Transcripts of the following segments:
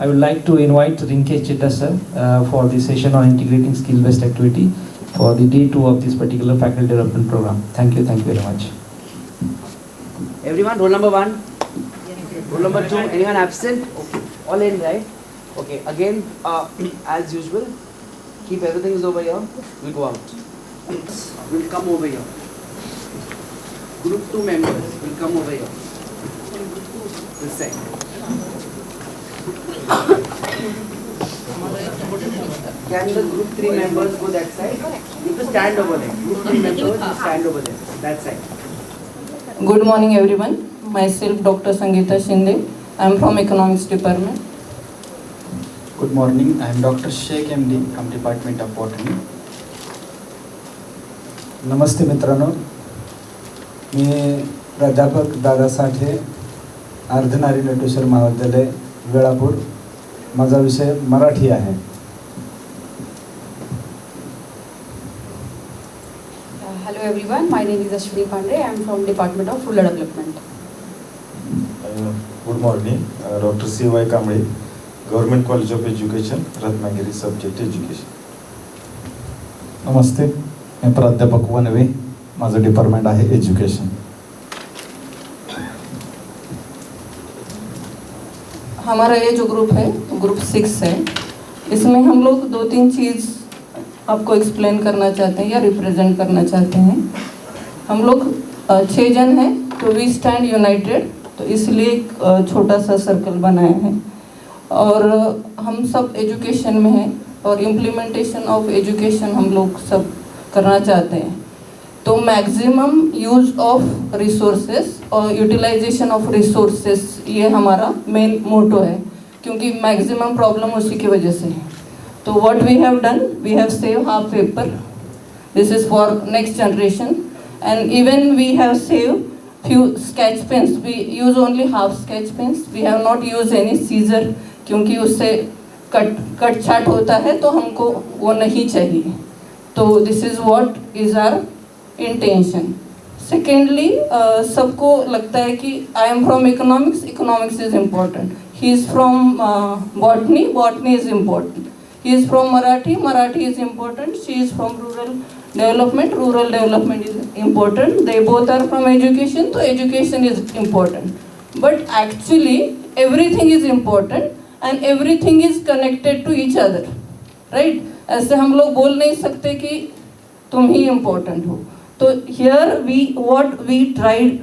I would like to invite Rinkesh Chitta sir for the session on integrating skill-based activity for the day 2 of this particular faculty development program. Thank you very much. Everyone, roll number 1, roll number 2, anyone absent? Okay, all in, right? Okay, again, as usual, keep everything is over here, we'll go out. We'll come over here. Group 2 members will come over here. This side. Can the group 3 members go that side? You have to stand over there. Group 3 members will stand over there, that side. Good morning everyone. Myself Dr. Sangeeta Shinde. I am from Economics Department. Good morning. I am Dr. Sheikh MD from Department of Botany. नमस्ते मित्रांनो, मी प्राध्यापक दादा साठे, अर्धनारी नटेश्वर महाविद्यालय वेळापूर. माझा विषय मराठी आहे. Hello everyone, my name is Ashwini Pandey. I am from Department of Rural Development. Good morning, Dr. C.Y. Kamble, Government College of Education, Ratnagiri, Subject Education. नमस्ते, मैं प्राध्यापक वनवे, माझं डिपार्टमेंट आहे एजुकेशन. हमारा ये जो ग्रुप है, ग्रुप 6 है. इसमें हम लोग 2-3 चीज़ आपको एक्सप्लेन करना चाहते हैं या रिप्रेजेंट करना चाहते हैं. हम लोग 6 जन हैं, तो वी स्टैंड यूनाइटेड, तो इसलिए एक छोटा सा सर्कल बनाया है. और हम सब एजुकेशन में हैं और इम्प्लीमेंटेशन ऑफ एजुकेशन हम लोग सब करना चाहते हैं. तो मैक्सिमम यूज़ ऑफ रिसोर्सेस और यूटिलाइजेशन ऑफ रिसोर्सेस, ये हमारा मेन मोटो है, क्योंकि मैक्सिमम प्रॉब्लम उसी की वजह से है. So what we have done, we have saved half paper. This is for next generation, and even we have saved few sketch pens. We use only half sketch pens. We have not used any scissor, क्योंकि उससे cut छाट होता है, तो हमको वो नहीं चाहिए. तो this is what is our intention. Secondly, सबको लगता है कि I am from economics. Economics is important. He is from botany. Botany is important. He is from Marathi. Marathi is important. She is from rural development. Rural development is important. They both are from education, so education is important. But actually, everything is important and everything is connected to each other, right? ऐसे हम लोग बोल नहीं सकते कि तुम ही important हो. तो here what we tried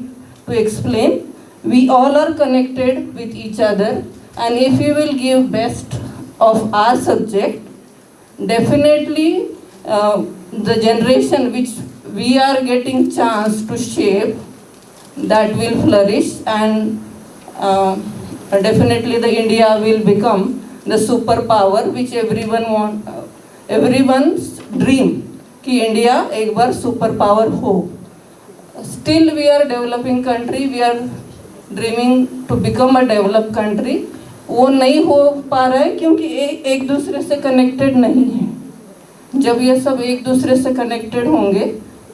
to explain, we all are connected with each other, and if we will give best of our subject, definitely the generation which we are getting chance to shape, that will flourish, and definitely the India will become the superpower which everyone want, everyone's dream कि India एक बार superpower हो. Still we are developing country, we are dreaming to become a developed country. वो नहीं हो पा रहा है क्योंकि एक दूसरे से कनेक्टेड नहीं है. जब ये सब एक दूसरे से कनेक्टेड होंगे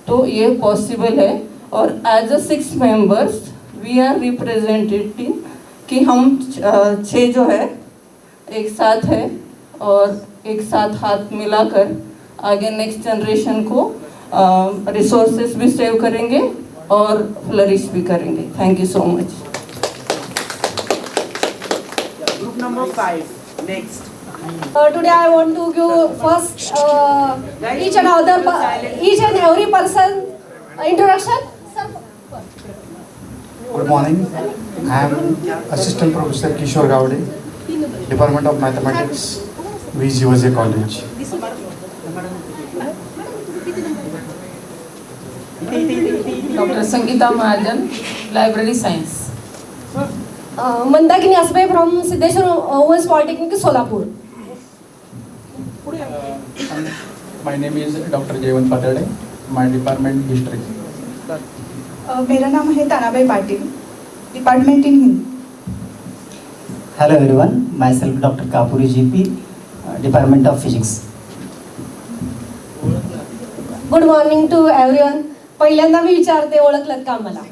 तो ये पॉसिबल है. और as a 6 members we are representative कि हम 6 जो है एक साथ है और एक साथ हाथ मिलाकर आगे नेक्स्ट जनरेशन को रिसोर्सेस भी सेव करेंगे और फ्लरिश भी करेंगे. Thank you so much. Number 5, next. Today I want to give first each and every person introduction. Good morning. I am Assistant Professor Kishore Gowde, Department of Mathematics, VGOJ College. Dr. Sangeeta Mahajan, Library Science. Mandakini Asbe from Siddheshwar Women's Polytechnic, Solapur. My name is Dr. Jeevan Patade. My department history. मेरा नाम है Tanabai Patil, department in Hindi. Hello everyone, myself Dr. Kapuri GP, Department of Physics. Good morning to everyone. पहिल्यांदा मी विचारते, ओळखलत का मला?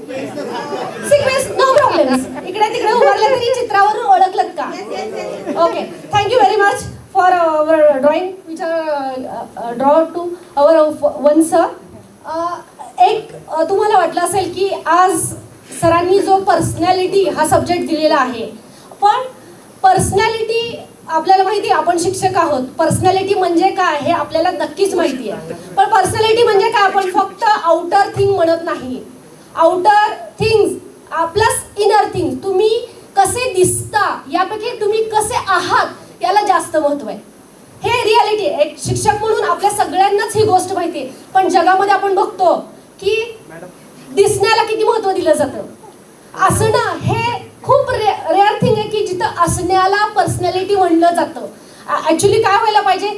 Sequence, no problem. इकडे तिकडे उभारले तरी चित्रावरून ओळखलत का? Okay, thank you very much for our drawing which are draw to our one sir. एक तुम्हाला वाटलं असेल की आज सरांनी जो पर्सनॅलिटी हा सब्जेक्ट दिलेला आहे, पण पर्सनॅलिटी आपल्याला माहिती आहे, आपण शिक्षक आहोत. पर्सनॅलिटी म्हणजे काय हे आपल्याला नक्कीच माहिती आहे. पण पर्सनॅलिटी म्हणजे काय आपण फक्त आउटर थिंग म्हणत नाही. Outer things plus inner thing. तुम्ही कसे दिसता यापैकी तुम्ही कसे आहात याला जास्त महत्व आहे. हे रियालिटी. एक शिक्षक म्हणून आपल्या सगळ्यांनाच ही गोष्ट माहिती आहे, पण जगामध्ये आपण बघतो की दिसण्याला किती महत्व दिलं जातं. असणं हे खूप रेअर थिंग आहे की जिथं असण्याला पर्सनॅलिटी म्हणलं जातं. ॲक्च्युली काय व्हायला पाहिजे,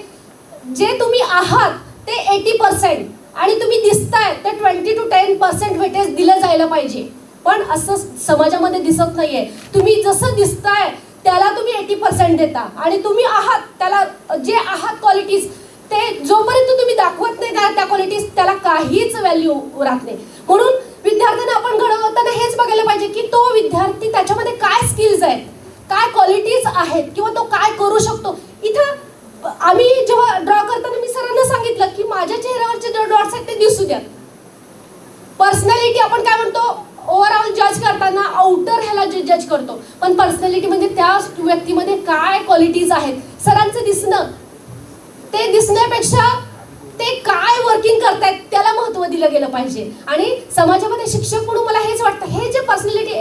जे तुम्ही आहात ते 80% आणि तुम्ही दिसताय ते 20 to 10% वेटेज दिलं जायला पाहिजे. पण असं समाजामध्ये दिसत नाहीये. तुम्ही जसं दिसताय त्याला तुम्ही 80% देता आणि तुम्ही आहात त्याला, जे आहात क्वालिटीज ते जोपर्यंत तुम्ही दाखवत नाही त्या क्वालिटीज त्याला काहीच व्हॅल्यू राहत नाही. म्हणून विद्यार्थ्यांना आपण घडवताना हेच बघायला पाहिजे की तो विद्यार्थी त्याच्यामध्ये काय स्किल्स आहेत, काय क्वालिटीज आहेत किंवा तो काय करू शकतो. इथं आम्ही जेव्हा ड्रॉ करताना मी सरांना सांगितलं की माझ्या चेहऱ्यावरचे जे डॉट्स आहेत ते दिसू द्या. पर्सनॅलिटी आपण काय म्हणतो, ओव्हरऑल जज करताना आउटर ह्याला जज करतो, पण पर्सनॅलिटी म्हणजे त्या व्यक्तीमध्ये काय क्वालिटीज आहेत. सरांचं दिसणं, ते दिसण्यापेक्षा ते काय वर्किंग करतायत त्याला महत्त्व दिलं गेलं पाहिजे. आणि समाजामध्ये शिक्षक म्हणून मला हेच वाटतं, हे जे पर्सनॅलिटी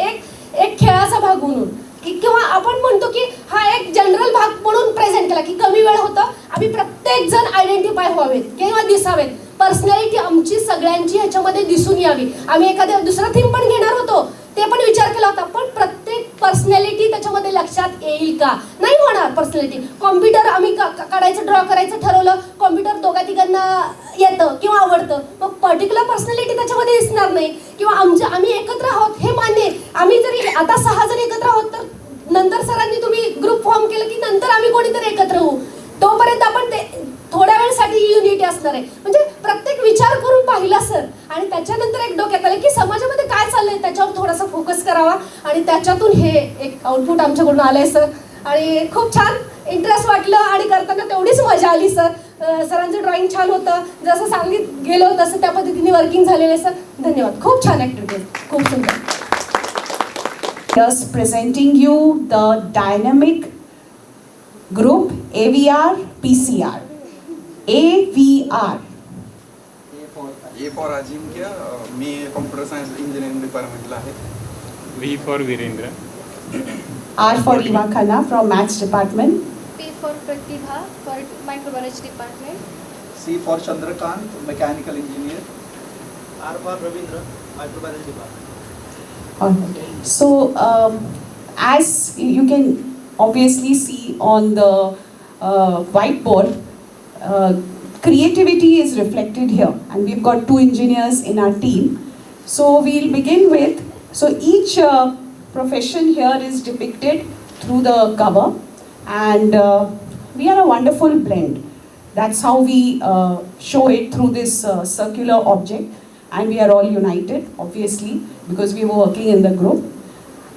एक खेळाचा भाग म्हणून किंवा आपण म्हणतो की हा एक जनरल भाग म्हणून प्रेझेंट केला की कमी वेळ होतं, आम्ही प्रत्येक जण आयडेंटिफाय व्हावेत किंवा दिसावेत. पर्सनॅलिटी आमची सगळ्यांची ह्याच्यामध्ये दिसून यावी. आम्ही एखाद्या दुसरा थीम पण घेणार होतो, ते पण विचार केला होता, पण प्रत्येक पर्सनॅलिटी त्याच्यामध्ये लक्षात येईल का? नाही होणार. पर्सनॅलिटी कॉम्प्युटर आम्ही काढायचं, ड्रॉ करायचं ठरवलं, कॉम्प्युटर दोघा तिघांना येतं किंवा आवडतं, मग पर्टिक्युलर पर्सनॅलिटी त्याच्यामध्ये दिसणार नाही. किंवा आम्ही एकत्र आहोत हे मान्य. आम्ही जरी आता 6 जण एकत्र आहोत तर नंतर सरांनी तुम्ही ग्रुप फॉर्म केलं की नंतर आम्ही कोणीतरी एकत्र होऊ, तोपर्यंत आपण ते थोड्या वेळेसाठी युनिटी असणार आहे. म्हणजे प्रत्येक विचार करून पाहिला सर, आणि त्याच्यानंतर एक डोक्यात आलं की समाजामध्ये काय चाललंय त्याच्यावर थोडासा फोकस करावा, आणि त्याच्यातून हे एक आउटपुट आमच्याकडून आलंय सर. आणि खूप छान इंटरेस्ट वाटलं आणि करताना तेवढीच मजा आली सर. सरांचं ड्रॉइंग छान होतं, जसं सांगित गेलो तसं त्या पद्धतीने वर्किंग झालेलं आहे सर. धन्यवाद. खूप छान ॲक्टिव्हिटी, खूप सुंदर. Just presenting you the dynamic group AVR PCR. AVR. A for Ajinkya, me computer science engineering डिपार्टमेंटला आहे. V for Virendra. R for Eva Khanna from Maths Department. P for Pratibha for Microbiology Department. C for Chandrakant, Mechanical Engineer. R for Ravindra, Microbiology Department. So as you can obviously see on the whiteboard, creativity is reflected here, and we've got 2 engineers in our team. So we'll begin with, so each profession here is depicted through the cover, and we are a wonderful blend. That's how we show it through this circular object. And we are all united, obviously, because we were working in the group.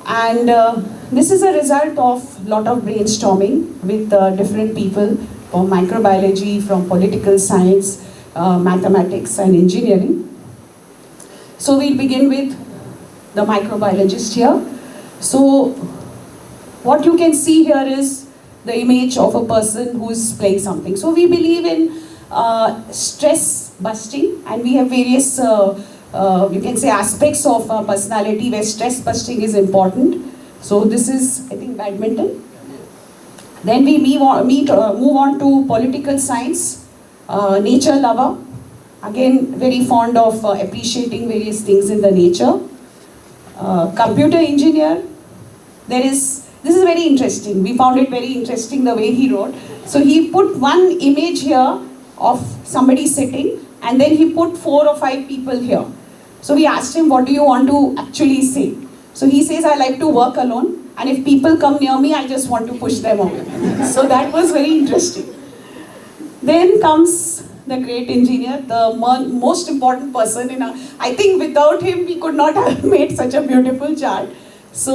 And this is a result of a lot of brainstorming with different people from microbiology, from political science, mathematics and engineering. So we'll begin with the microbiologist here. So what you can see here is the image of a person who is playing something. So we believe in stress busting, and we have various you can say aspects of personality where stress busting is important. So this is, I think, badminton. Then we move on to political science, nature lover, again very fond of appreciating various things in the nature. Computer engineer, this is very interesting. We found it very interesting the way he wrote. So he put one image here of somebody sitting, and then he put 4 or 5 people here. So we asked him, what do you want to actually say? So he says, I like to work alone, and if people come near me, I just want to push them away. So that was very interesting. Then comes the great engineer, the most important person in our, I think without him we could not have made such a beautiful chart. So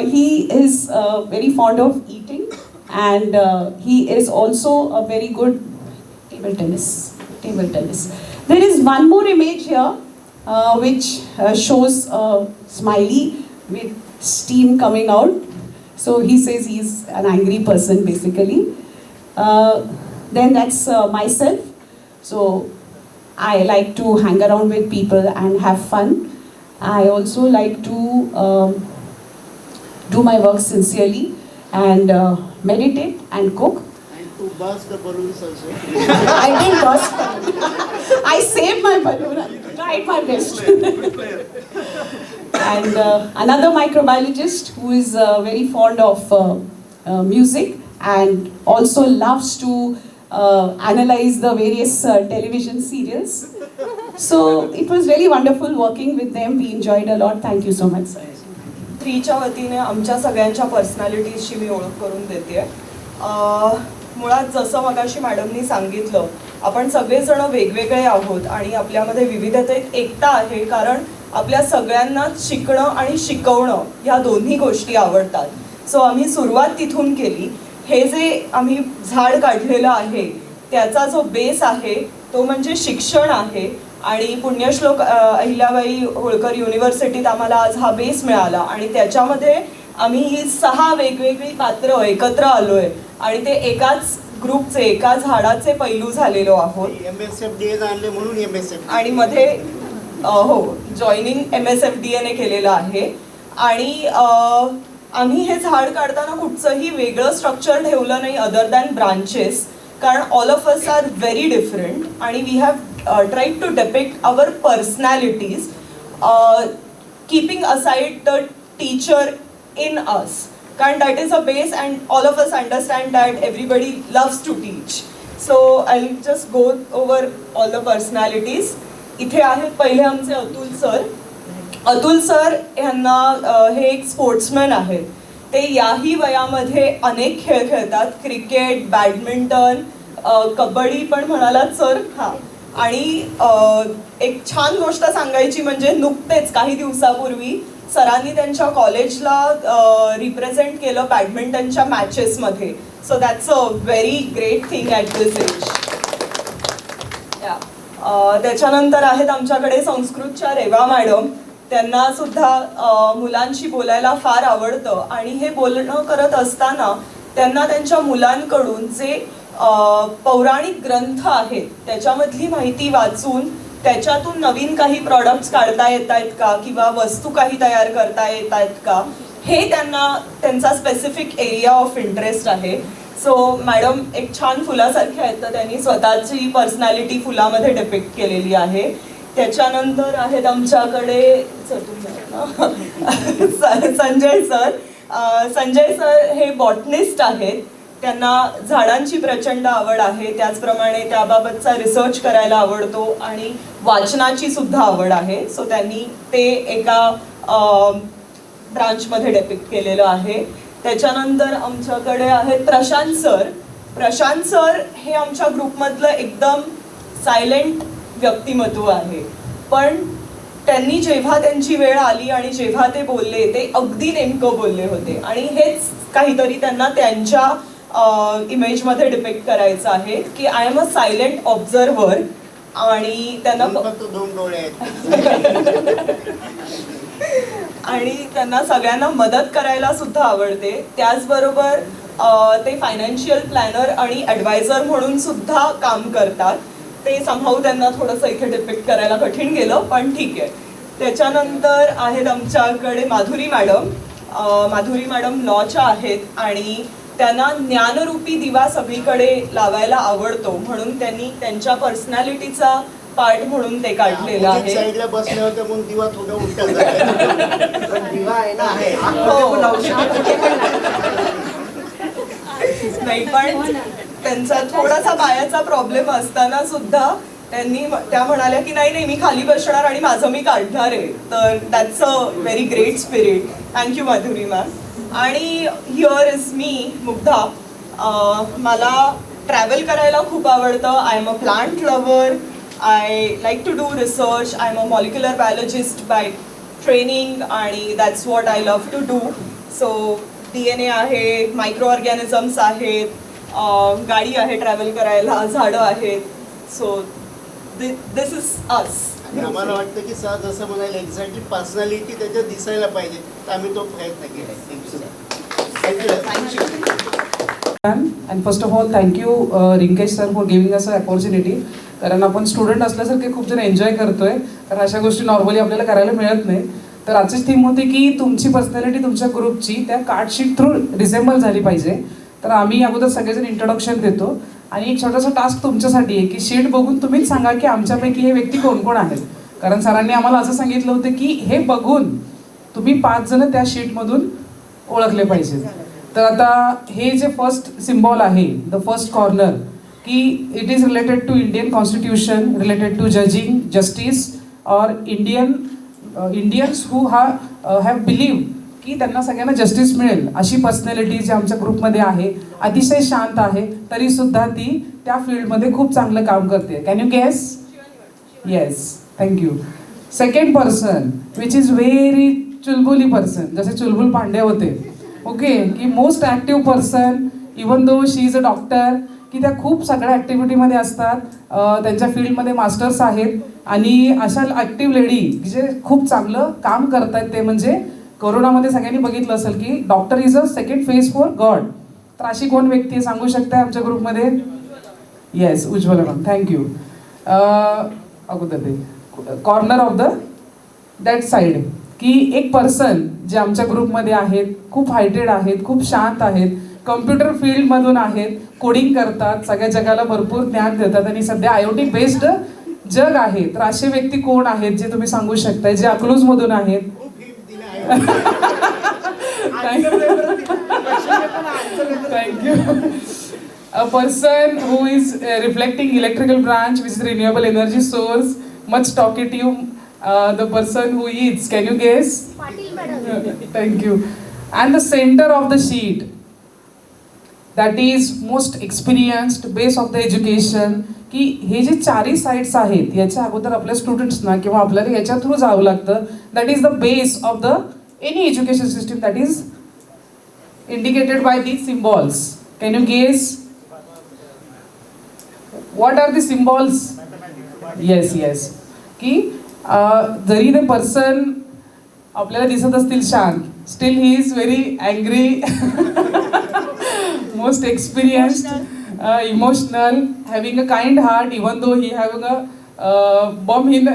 he is very fond of eating, and he is also a very good table tennis. There is one more image here which shows a smiley with steam coming out. So he says he's an angry person basically. Then that's myself. So I like to hang around with people and have fun. I also like to do my work sincerely and meditate and cook. And to burst the balloons also. I didn't burst them. I saved my balloon. I tried my best. And another microbiologist who is very fond of music and also loves to analyze the various television serials. So it was really wonderful working with them. We enjoyed a lot. Thank you so much, sir. स्त्रीच्या वतीने आमच्या सगळ्यांच्या पर्सनॅलिटीजची मी ओळख करून देते. मुळात जसं मगाशी मॅडमनी सांगितलं, आपण सगळेजण वेगवेगळे आहोत आणि आपल्यामध्ये विविधतेत एकता आहे, कारण आपल्या सगळ्यांना शिकणं आणि शिकवणं ह्या दोन्ही गोष्टी आवडतात. सो आम्ही सुरुवात तिथून केली. हे जे आम्ही झाड काढलेलं आहे त्याचा जो बेस आहे तो म्हणजे शिक्षण आहे आणि पुण्यश्लोक अहिल्याबाई होळकर युनिव्हर्सिटीत आम्हाला आज हा बेस मिळाला आणि त्याच्यामध्ये आम्ही ही 6 वेगवेगळी पात्र एकत्र आलोय आणि ते एकाच ग्रुपचे एका झाडाचे पैलू झालेलो आहोत. MSFDA आणले म्हणून MSFDA आणि मध्ये हो जॉईनिंग MSFDA ने केलेलं आहे. आणि आम्ही हे झाड काढताना कुठचंही वेगळं स्ट्रक्चर ठेवलं नाही अदर दॅन ब्रांचेस, कारण all of us are very different आणि we have tried to depict our personalities, keeping aside the teacher in us, and that is a base and all of us understand that everybody loves to teach. So I'll just go over all the personalities. इथे आहेत पहिले आमचे Atul sir. Atul sir यांना हे एक sportsman आहेत. ते याही वयामध्ये अनेक खेळ खेळतात, क्रिकेट, बॅडमिंटन, कबड्डी पण म्हणालात सर. हां, आणि एक छान गोष्ट सांगायची म्हणजे नुकतेच काही दिवसापूर्वी सरांनी त्यांच्या कॉलेजला रिप्रेझेंट केलं बॅडमिंटनच्या मॅचेसमध्ये. So that's a very great thing at this age. त्याच्यानंतर आहेत आमच्याकडे संस्कृतच्या रेवा मॅडम. त्यांना सुद्धा मुलांशी बोलायला फार आवडतं आणि हे बोलणं करत असताना त्यांना त्यांच्या मुलांकडून जे पौराणिक ग्रंथ आहेत त्याच्यामधली माहिती वाचून त्याच्यातून नवीन काही प्रॉडक्ट्स काढता येत आहेत का किंवा वस्तू काही तयार करता येत आहेत का हे त्यांचा स्पेसिफिक एरिया ऑफ इंटरेस्ट आहे. सो मॅडम एक छान फुलासारखे आहेत तर त्यांनी स्वतःची पर्सनॅलिटी फुलामध्ये डिपिक्ट केलेली आहे. त्याच्यानंतर आहेत आमच्याकडे संजय सर. संजय सर हे बॉटनिस्ट आहेत. त्यांना झाडांची प्रचंड आवड आहे, त्याचप्रमाणे त्याबाबतचा रिसर्च करायला आवडतो आणि वाचनाची सुद्धा आवड आहे. सो त्यांनी ते एका ब्रांचमध्ये डेपिक्ट केलेलं आहे. त्याच्यानंतर आमच्याकडे आहेत प्रशांत सर. प्रशांत सर हे आमच्या ग्रुपमधलं एकदम सायलेंट व्यक्तिमत्व आहे, पण त्यांनी जेव्हा त्यांची वेळ आली आणि जेव्हा ते बोलले ते अगदी नेमकं बोलले होते आणि हेच काहीतरी त्यांना त्यांच्या इमेजमध्ये डिपिक्ट करायचं आहे की आय एम अ सायलेंट ऑब्झर्व्हर. आणि त्यांना 2 डोळे आहेत आणि त्यांना सगळ्यांना मदत करायला सुद्धा आवडते. त्याचबरोबर ते फायनान्शियल प्लॅनर आणि ॲडवायझर म्हणून सुद्धा काम करतात. ते समहाऊ त्यांना थोडंसं इथे डिपिक्ट करायला कठीण गेलं, पण ठीक आहे. त्याच्यानंतर आहेत आमच्याकडे माधुरी मॅडम. माधुरी मॅडम लॉच्या आहेत आणि त्यांना ज्ञानरूपी दिवा सगळीकडे लावायला आवडतो म्हणून त्यांनी त्यांच्या पर्सनॅलिटीचा पार्ट म्हणून ते काढलेलं आहे. साईडला बसले होते म्हणून दिवा थोडा उलटा झाला. दिवा आहे ना नाही, पण त्यांचा थोडासा पायाचा प्रॉब्लेम असताना सुद्धा त्या म्हणाल्या की नाही मी खाली बसणार आणि माझं मी काढणार आहे. तर that's a very great spirit. Thank you Madhuri ma'am. आणि हिअर इज मी मुग्धा. मला ट्रॅव्हल करायला खूप आवडतं. I am a plant lover. I like to do research. I am a molecular biologist by training आणि that's what I love to do. So DNA आहे, microorganisms आहेत, गाडी आहे ट्रॅव्हल करायला, झाडं आहेत. So this is us. आम्हाला वाटतं की जसं म्हणायला एक्झॅक्टली पर्सनॅलिटी त्याच्यात दिसायला पाहिजे, तर आम्ही तो प्रयत्न केला. Thank you. And first of all, thank you Rinkesh sir for giving us an opportunity. कारण आपण स्टुडंट असल्यासारखे खूप जण एन्जॉय करतोय, कारण अशा गोष्टी नॉर्मली आपल्याला करायला मिळत नाही. तर आजचीच थीम होती की तुमची पर्सनॅलिटी तुमच्या ग्रुपची त्या कार्डशीट थ्रू रिसेंबल झाली पाहिजे. तर आम्ही अगोदर सगळेजण इंट्रोडक्शन देतो आणि एक छोटासा टास्क तुमच्यासाठी आहे की शीट बघून तुम्हीच सांगा की आमच्यापैकी हे व्यक्ती कोण कोण आहेत. कारण सरांनी आम्हाला असं सांगितलं होतं की हे बघून तुम्ही 5 जण त्या शीटमधून ओळखले पाहिजे. तर आता हे जे फर्स्ट सिम्बॉल आहे, द फर्स्ट कॉर्नर, की it is related to Indian constitution, related to judging, justice और इंडियन्स हू हॅव बिलीव्ह की त्यांना सगळ्यांना जस्टिस मिळेल अशी पर्सनॅलिटी जी आमच्या ग्रुपमध्ये आहे. अतिशय शांत आहे तरीसुद्धा ती त्या फील्डमध्ये खूप चांगलं काम करते. Can you guess? Yes, thank you. Second person which is very चुलबुली पर्सन, जसे चुलबुल पांडे होते, ओके, की most active person, even though she is a doctor, की त्या खूप सगळ्या ॲक्टिव्हिटीमध्ये असतात, त्यांच्या फील्डमध्ये मास्टर्स आहेत. आणि अशा ॲक्टिव्ह लेडी जे खूप चांगलं काम करत आहेत ते म्हणजे कोरोनामध्ये सगळ्यांनी बघितलं असेल की doctor is a second phase for God. तर अशी कोण व्यक्ती सांगू शकता आमच्या ग्रुपमध्ये? Yes, Ujjwala ma'am, thank you. अगोदर ते corner of the that side, की एक पर्सन जे आमच्या ग्रुपमध्ये आहेत, खूप हायटेड आहेत, खूप शांत आहेत, कम्प्युटर फील्डमधून आहेत, कोडिंग करतात, सगळ्या जगाला भरपूर ज्ञान देतात आणि सध्या IoT बेस्ड जग आहे. तर असे व्यक्ती कोण आहेत जे तुम्ही सांगू शकताय, जे अकलूजमधून आहेत? Thank you. A person who is reflecting electrical branch which is renewable energy source, much talkative, the person who eats, can you guess? Patil madam. Thank you. And the center of the sheet, that is most experienced base of the education, की हे जे चारही sides आहेत याच्या अगोदर आपल्या स्टुडंट्सना किंवा आपल्याला याच्या through जावं लागतं. That is the base of the any education system, that is indicated by these symbols. Can you guess what are the symbols? Yes, की जरी ते पर्सन आपल्याला दिसत असतील शांत, steel he is very angry, most experienced, emotional, having a kind heart, even though he having a bomb in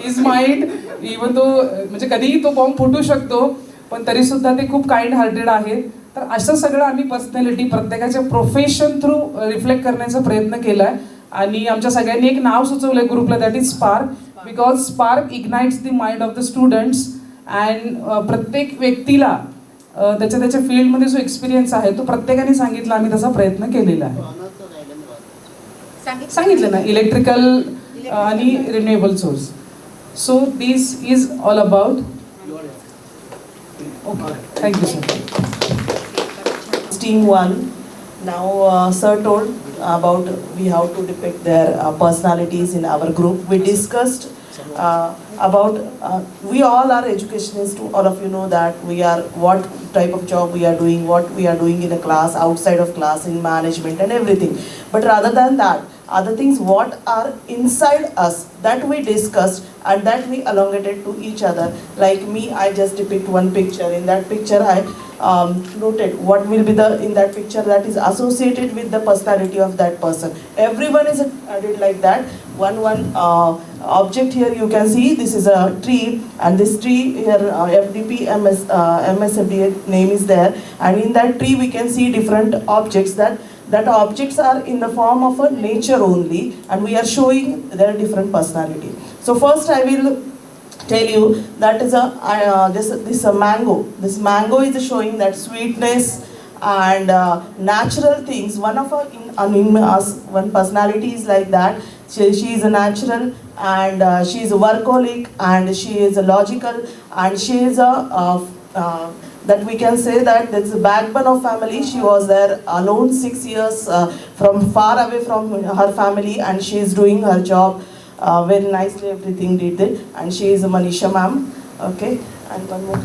his mind, even though म्हणजे कधीही तो bomb फुटू शकतो, पण तरीसुद्धा ते खूप काइंड हार्टेड आहेत. तर असं सगळं आम्ही पर्सनॅलिटी प्रत्येकाच्या प्रोफेशन थ्रू रिफ्लेक्ट करण्याचा प्रयत्न केला आहे. आणि आमच्या सगळ्यांनी एक नाव सुचवलं आहे ग्रुपला, that is spark, because spark ignites the mind of the students. And प्रत्येक व्यक्तीला त्याच्या फील्डमध्ये जो एक्सपिरियन्स आहे तो प्रत्येकाने सांगितला, आम्ही तसा प्रयत्न केलेला आहे. सांगितलं ना, इलेक्ट्रिकल आणि renewable source. So this is all about. Okay, thank you sir. Team 1. Now sir told about we have to depict their personalities in our group. We discussed about we all are educationists. All of you know that we are what type of job we are doing, what we are doing in a class, outside of class, in management and everything. But rather than that, other things what are inside us that we discussed and that we elongated to each other. Like me, I just depict one picture. In that picture I noted what will be the in that picture that is associated with the personality of that person. Everyone is added like that. One object here you can see, this is a tree, and this tree here FDP MSFDA name is there, and in that tree we can see different objects that objects are in the form of a nature only, and we are showing their different personality. So first I will tell you that is this mango. This mango is showing that sweetness and natural things. One of one personality is like that. She is a natural, and she is a workaholic, and she is a logical, and she is a that we can say that that's the backbone of family. She was there alone 6 years from far away from her family, and she is doing her job very nicely. Everything did it, and she is Manisha ma'am. Okay, and one more.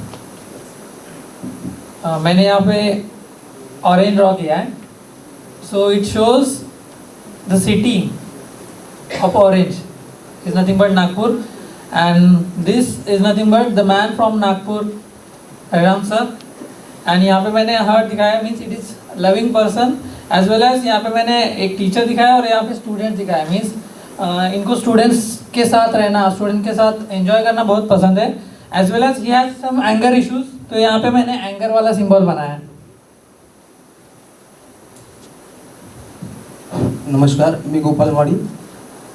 मैंने यहाँ पे orange draw किया है. So it shows the city of orange is nothing but Nagpur, and this is nothing but the man from Nagpur, Ram sir. And यहाँ पे मैंने heart दिखाया, means it is loving person, as well as यहाँ पे मैंने एक teacher दिखाया और यहाँ पे student दिखाया, means इनको students के साथ रहना, student के साथ enjoy करना बहुत पसंद है, as well as he has some anger issues, तो यहाँ पे मैंने anger वाला symbol बनाया है. नमस्कार, मी गोपालवाडी.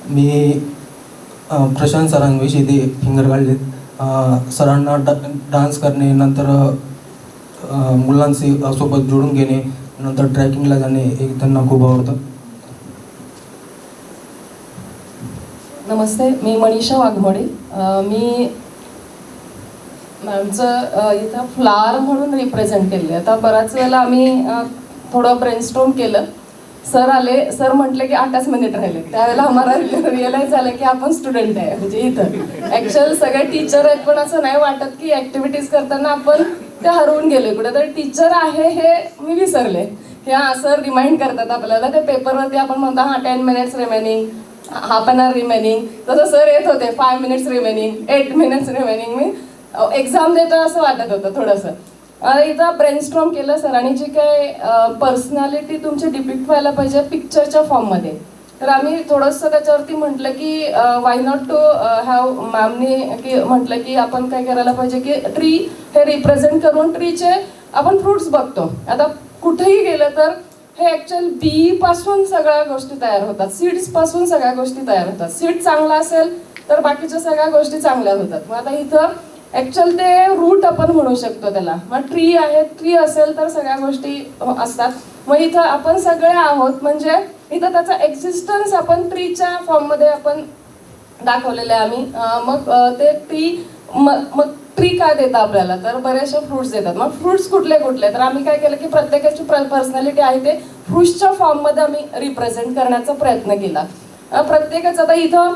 मी प्रशांत सरांविषयी ते फिंगर काढलेत. सरांना डान्स करणे, नंतर मुलांशी सोबत जोडून घेणे, नंतर ट्रॅकिंगला जाणे हे त्यांना खूप आवडतं. नमस्ते, मी मनीषा वाघमोडे. मी मॅमचं इथं फ्लावर म्हणून रिप्रेझेंट केले. आता बराच वेळेला आम्ही थोडं ब्रेनस्टॉर्म केलं. सर आले, सर म्हटले की 8 मिनिट राहिले. त्यावेळेला आम्हाला रिअलाइज झालं की आपण स्टुडंट आहे. म्हणजे इथं ॲक्च्युअल सगळे टीचर आहेत, पण असं नाही वाटत की ॲक्टिव्हिटीज करताना आपण ते हरवून गेलो. कुठेतरी टीचर आहे हे मी विसरले. की हां, सर रिमाइंड करतात आपल्याला. ते पेपरवरती आपण म्हणतो हां 10 minutes remaining, half an hour remaining. तसं सर येत होते 5 मिनिट्स रिमेनिंग, 8 मिनिट्स रिमेनिंग. मी एक्झाम देतो असं वाटत होतं थोडंसं. इथं ब्रेनस्टॉर्म केलं सरांनी. जी काय पर्सनॅलिटी तुमची डिपिक्ट व्हायला पाहिजे पिक्चरच्या फॉर्ममध्ये, तर आम्ही थोडंसं त्याच्यावरती म्हटलं की वाय नॉट टू हॅव, मॅमनी की म्हटलं की आपण काय करायला पाहिजे की ट्री हे रिप्रेझेंट करून ट्रीचे आपण फ्रुट्स बघतो. आता कुठेही गेलं तर हे ॲक्च्युअल बीपासून सगळ्या गोष्टी तयार होतात, सीड्सपासून सगळ्या गोष्टी तयार होतात. सीड चांगला असेल तर बाकीच्या सगळ्या गोष्टी चांगल्या होतात. मग आता इथं ॲक्च्युअल ते रूट आपण म्हणू शकतो त्याला. मग ट्री आहे, ट्री असेल तर सगळ्या गोष्टी असतात. मग इथं आपण सगळे आहोत, म्हणजे इथं त्याचा एक्झिस्टन्स आपण ट्रीच्या फॉर्ममध्ये आपण दाखवलेलं आहे आम्ही. मग ते ट्री, मग ट्री काय देतं आपल्याला, तर बरेचसे फ्रुट्स देतात. मग फ्रुट्स कुठले कुठले, तर आम्ही काय केलं की प्रत्येकाची पर्सनॅलिटी आहे ते फ्रुट्सच्या फॉर्ममध्ये आम्ही रिप्रेझेंट करण्याचा प्रयत्न केला. प्रत्येकाचं आता इथं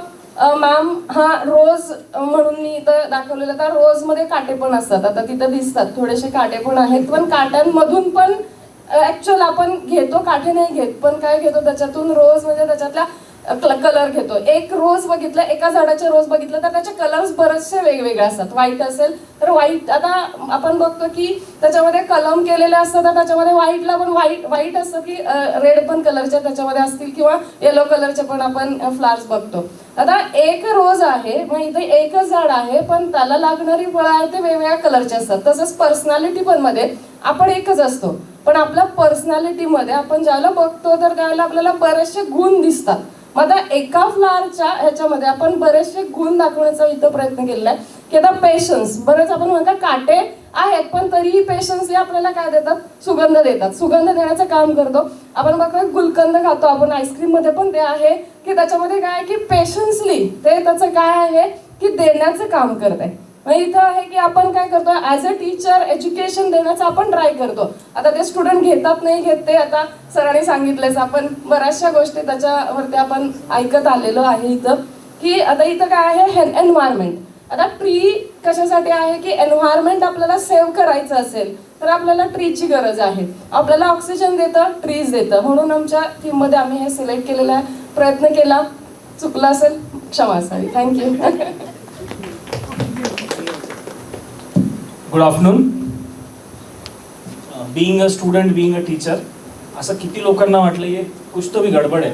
मॅम हा रोज म्हणून मी इथं दाखवलेलं, तर रोजमध्ये काटे पण असतात. आता तिथं दिसतात थोडेसे काटे पण आहेत, पण काट्यांमधून पण ॲक्च्युअल आपण घेतो, काठे नाही घेत, पण काय घेतो त्याच्यातून रोज, म्हणजे त्याच्यातल्या कलर घेतो. एक रोज बघितलं, एका झाडाचे रोज बघितलं तर त्याचे कलर्स बरेचसे वेगवेगळे असतात. व्हाईट असेल तर व्हाईट, आता आपण बघतो की त्याच्यामध्ये कलम केलेले असतात, तर त्याच्यामध्ये व्हाईटला पण व्हाईट असतं की रेड पण कलरच्या त्याच्यामध्ये असतील, किंवा येलो कलरचे पण आपण फ्लावर्स बघतो. आता एक रोज आहे, मग इथे एकच झाड आहे, पण त्याला लागणारी फळं आहे ते वेगवेगळ्या कलरचे असतात. तसंच पर्सनॅलिटी पण मध्ये आपण एकच असतो, पण आपल्या पर्सनॅलिटीमध्ये आपण ज्याला बघतो तर त्यावेळेला आपल्याला बरेचसे गुण दिसतात. मग आता एका फ्लावरच्या ह्याच्यामध्ये आपण बरेचसे गुण दाखवण्याचा इथं प्रयत्न केलेला आहे. की आता पेशन्स, बरेच आपण म्हणतो काटे आहेत, पण तरीही पेशन्स हे आपल्याला काय देतात, सुगंध देतात. सुगंध देण्याचं काम करतो. आपण बघतो गुलकंद खातो आपण, आईस्क्रीम मध्ये पण ते आहे की त्याच्यामध्ये काय आहे की पेशन्सली ते त्याचं काय आहे की देण्याचं काम करत आहे. मग इथं आहे की आपण काय करतो, ॲज अ टीचर एज्युकेशन देण्याचं आपण ट्राय करतो. आता ते स्टुडंट घेतात नाही घेत ते आता सरांनी सांगितलेच, आपण बऱ्याचशा गोष्टी त्याच्यावरती आपण ऐकत आलेलो आहे इथं. की आता इथं काय आहे एन्व्हायरमेंट. आता ट्री कशासाठी आहे की एन्व्हायरमेंट आपल्याला सेव्ह करायचं असेल तर आपल्याला ट्रीची गरज आहे. आपल्याला ऑक्सिजन देतं, ट्रीज देतं, म्हणून आमच्या थीममध्ये आम्ही हे सिलेक्ट केलेला आहे. प्रयत्न केला, चुकला असेल क्षमा असावी. Thank you. Good afternoon. Being a student, being a teacher, असं किती लोकांना वाटलं ये कुछ तो भी गड़बड़ है.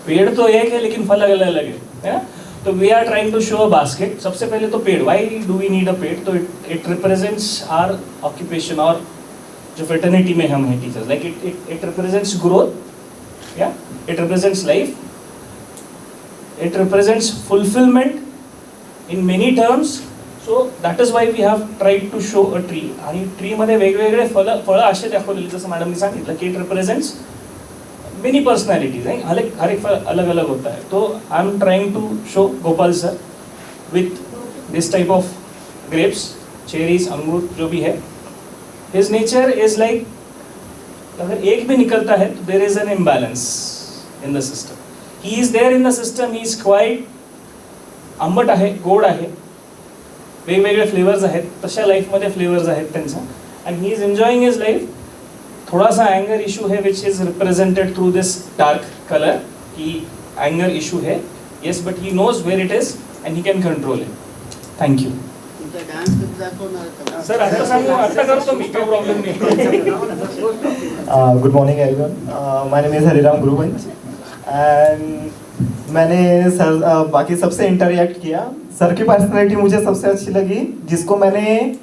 पेड़ तो एक है लेकिन फल अलग अलग है. तो we are trying to show a basket. सबसे पहले तो पेड़, why do we need a पेड़, तो इट रिप्रेजेंट्स आवर ऑक्यूपेशन, और जो फेटर्निटी में हम हैं teachers, like it represents growth, या it represents life, it represents fulfilment in many terms. So that is why we have tried to show a tree. आणि ट्रीमध्ये वेगवेगळे फळं असे दाखवलेले, जसं मॅडमनी सांगितलं की इट रिप्रेजेंट्स मेनी पर्सनैलिटीज हैं, हर एक फल अलग अलग होता है. तो I am trying to show Gopal sir with this type of grapes, cherries, अंगूर जो भी है. His nature is like, अगर एक भी निकलता है तो there is an imbalance in the system. He is there in the system, he is quite आंबट आहे, गोड आहे, वेगवेगळे फ्लेवर्स आहेत, तशा लाईफमध्ये फ्लेवर्स आहेत त्यांचा, and he is enjoying his life. थोड़ा सा एंगर इशू है which is represented through this dark color, कि एंगर इशू है, yes, but he knows where it is and he can control it. Thank you. Sir आता सांगू, आता करतो मी, काही प्रॉब्लेम नाही. Good morning everyone, my name is Hariram Guruvansh and मैंने सर बाकी सबसे इंटरैक्ट किया. सर की पर्सनैलिटी मुझे सबसे अच्छी लगी, जिसको मैंने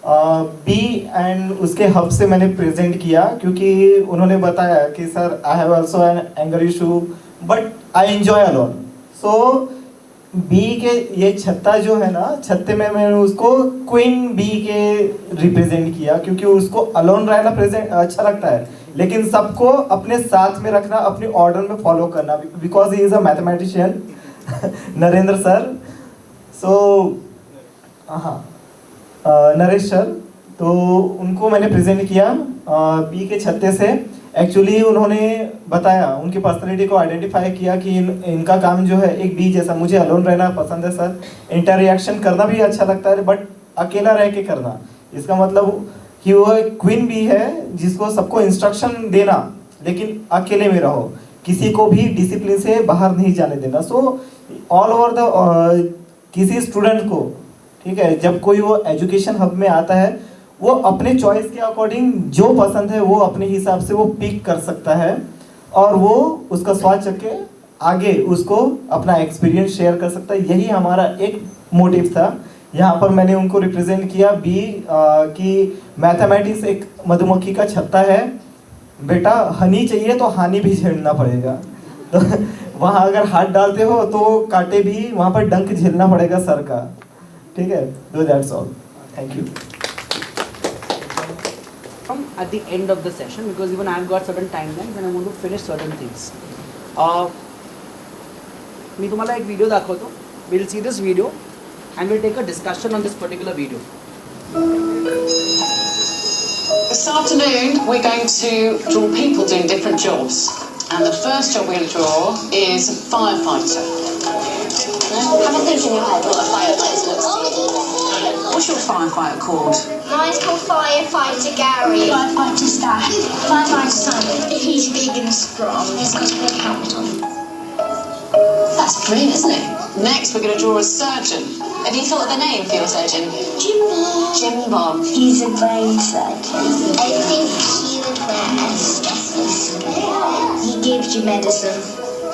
बी एंड उसके हब से मैंने प्रेजेंट किया, क्योंकि उन्होंने बताया कि sir I have also an anger issue but I enjoy alone. So बी के ये छत्ता जो है ना, छत्ते में मैंने उसको क्वीन बी के रिप्रेजेंट किया, क्योंकि उसको अलोन रहना प्रेजेंट अच्छा लगता है, लेकिन सबको अपने साथ में रखना, अपने ऑर्डर में फॉलो करना, because he is a mathematician Narendra sir. So हाँ, नरेश सर, तो उनको मैंने प्रेजेंट किया बी के छत्ते से. एक्चुअली उन्होंने बताया, उनकी पर्सनैलिटी को आइडेंटिफाई किया कि इनका काम जो है एक बी जैसा. मुझे अलोन रहना पसंद है सर, इंटररिएक्शन करना भी अच्छा लगता है, बट अकेला रह के करना. इसका मतलब कि वो एक क्वीन बी है जिसको सबको इंस्ट्रक्शन देना, लेकिन अकेले में रहो, किसी को भी डिसिप्लिन से बाहर नहीं जाने देना. सो ऑल ओवर द किसी स्टूडेंट को, ठीक है, जब कोई वो एजुकेशन हब में आता है, वो अपने चॉइस के अकॉर्डिंग जो पसंद है वो अपने हिसाब से वो पिक कर सकता है, और वो उसका स्वाद चख के आगे उसको अपना एक्सपीरियंस शेयर कर सकता है. यही हमारा एक मोटिव था. यहाँ पर मैंने उनको रिप्रेजेंट किया बी कि मैथमेटिक्स एक मधुमक्खी का छत्ता है, बेटा हनी चाहिए तो हानि भी झेलना पड़ेगा. तो वहाँ अगर हाथ डालते हो तो कांटे भी वहाँ पर डंक झेलना पड़ेगा सर का. ठीक है, दो that's all. Thank you. At the end of the session, because even I've got certain timelines and I want to finish certain things. मी तुम्हाला एक व्हिडिओ दाखवतो. We'll see this video and we'll take a discussion on this particular video. This afternoon we're going to draw people doing different jobs, and the first job we're going to draw is a firefighter. Have a think in your head what a firefighter looks like. What's your firefighter called? Mine's called Firefighter Gary. Firefighter Stash. Firefighter Simon. He's big and strong. He's got a big helmet on. That's brilliant, isn't it? Next we're going to draw a surgeon. Have you thought of a name for your surgeon? Jim Bob. Jim Bob. He's a brain surgeon. I think he would wear a stethoscope. He gives you medicine.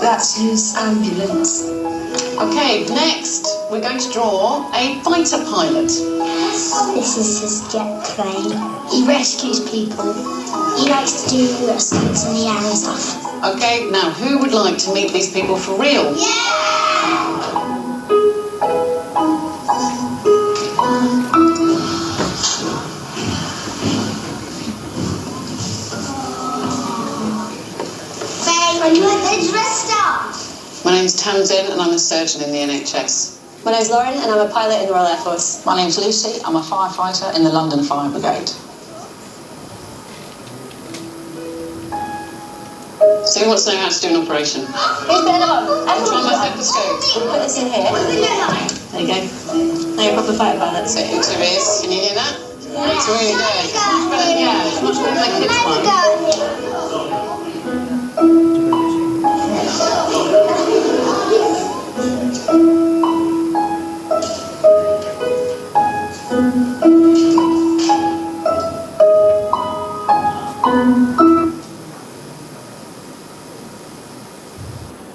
That's his ambulance. Okay, next we're going to draw a fighter pilot. This is his jet plane. He rescues people. He likes to do stunts in the air and stuff. Okay, now who would like to meet these people for real? When you were dressed up. My name's Tamsin and I'm a surgeon in the NHS. My name's Lauren and I'm a pilot in the Royal Air Force. My name's Lucy, I'm a firefighter in the London Fire Brigade. So who wants to know how to do an operation? Who's better than one? I'll try my stethoscope. Put this in here. There you go. Now you're a proper fighter pilot. So into your ears, can you hear that? It's really good. Much better, yeah, it's much better than my kids' one.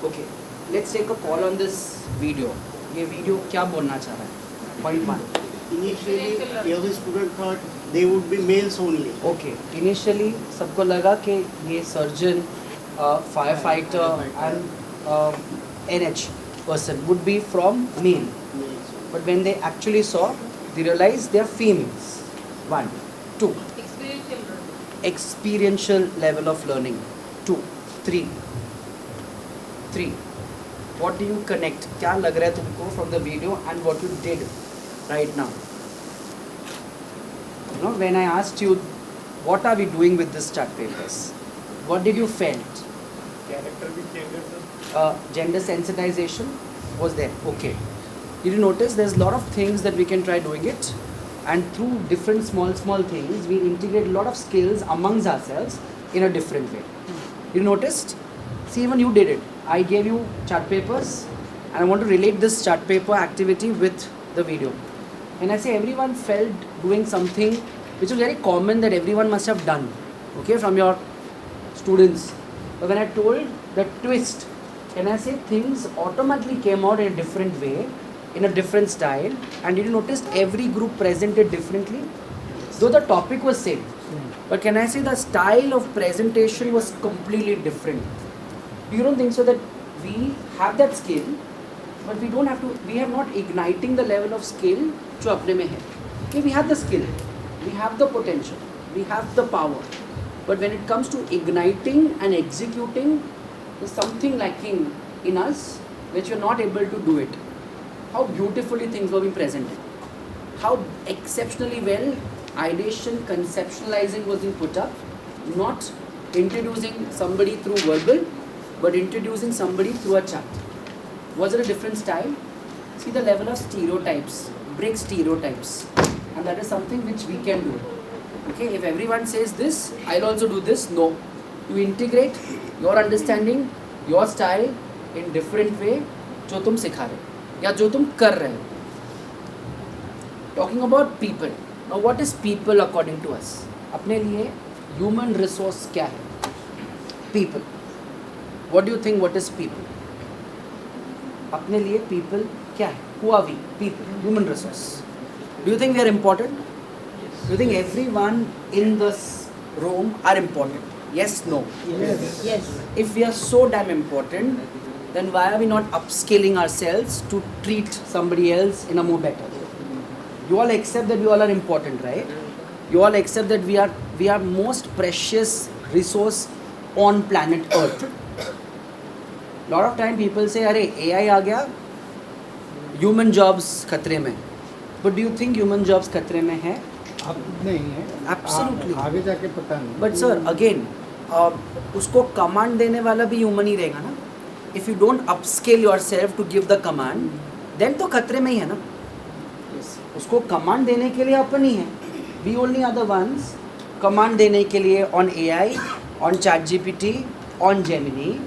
Okay, let's take a call on this video. ये video क्या बोलना चाह रहा है? Point 1. Initially, every student thought they would be males only. Okay, initially सबको लगा कि ये surgeon, firefighter and NH person would be from male. But when they actually saw, they realized they are females. 1, 2. Experiential level of learning. 2, 3. What do you connect? क्या लग रहा है तुमको from the video and what you did right now? You know, when I asked you what are we doing with this chart papers? What did you felt? Character भी changes, Gender sensitization was there. Okay. Did you notice there's a lot of things that we can try doing it, and through different small things we integrate a lot of skills amongst ourselves in a different way. You noticed? See, even you did it. I gave you chart papers and I want to relate this chart paper activity with the video. And I say everyone felt doing something which is very common that everyone must have done, okay, from your students. But when I told the twist, can I say things automatically came out in a different way, in a different style, and did you notice every group presented differently? Though the topic was same, but can I say the style of presentation was completely different? You don't think so that we have that skill, but we don't have to, we are not igniting the level of skill जो अपने में है. Okay, we have the skill, we have the potential, we have the power, but when it comes to igniting and executing, there's something lacking in us which we're not able to do it. How beautifully things were being presented, how exceptionally well ideation, conceptualizing was being put up, not introducing somebody through verbal, but introducing somebody through a chat. Was it a different style? See the level of stereotypes, break stereotypes, and that is something which we can do. Okay, if everyone says this, I'll also do this. No, you integrate your understanding, your style in different way जो तुम सिखा रहे हो या जो तुम कर रहे हो. Talking about people. Now what is people according to us? अपने लिए human resource क्या है? People. What do you think? What is people? अपने लिए people क्या है? Who are we? People. Human resource. Do you think we are important? Do you think everyone in this room are important? Yes, no. Yes. If we are so damn important, then why are we not upscaling ourselves to treat somebody else in a more better way? You all accept that we all are important, right? You all accept that we are most precious resource on planet Earth. Lot of time people say, "अरे AI आ गया, human jobs खतरे में." But do you think human jobs खतरे में है? अब नहीं है. Absolutely. आगे जाके पता नहीं. But sir, again, उसको कमांड देने वाला भी ह्यूमन ही रहेगा ना. If you don't upscale yourself to give the command, then तो खतरे में ही है ना. उसको कमांड देने के लिए अपन ही है. We only are the ones command देने के लिए on AI, on ChatGPT, on Gemini.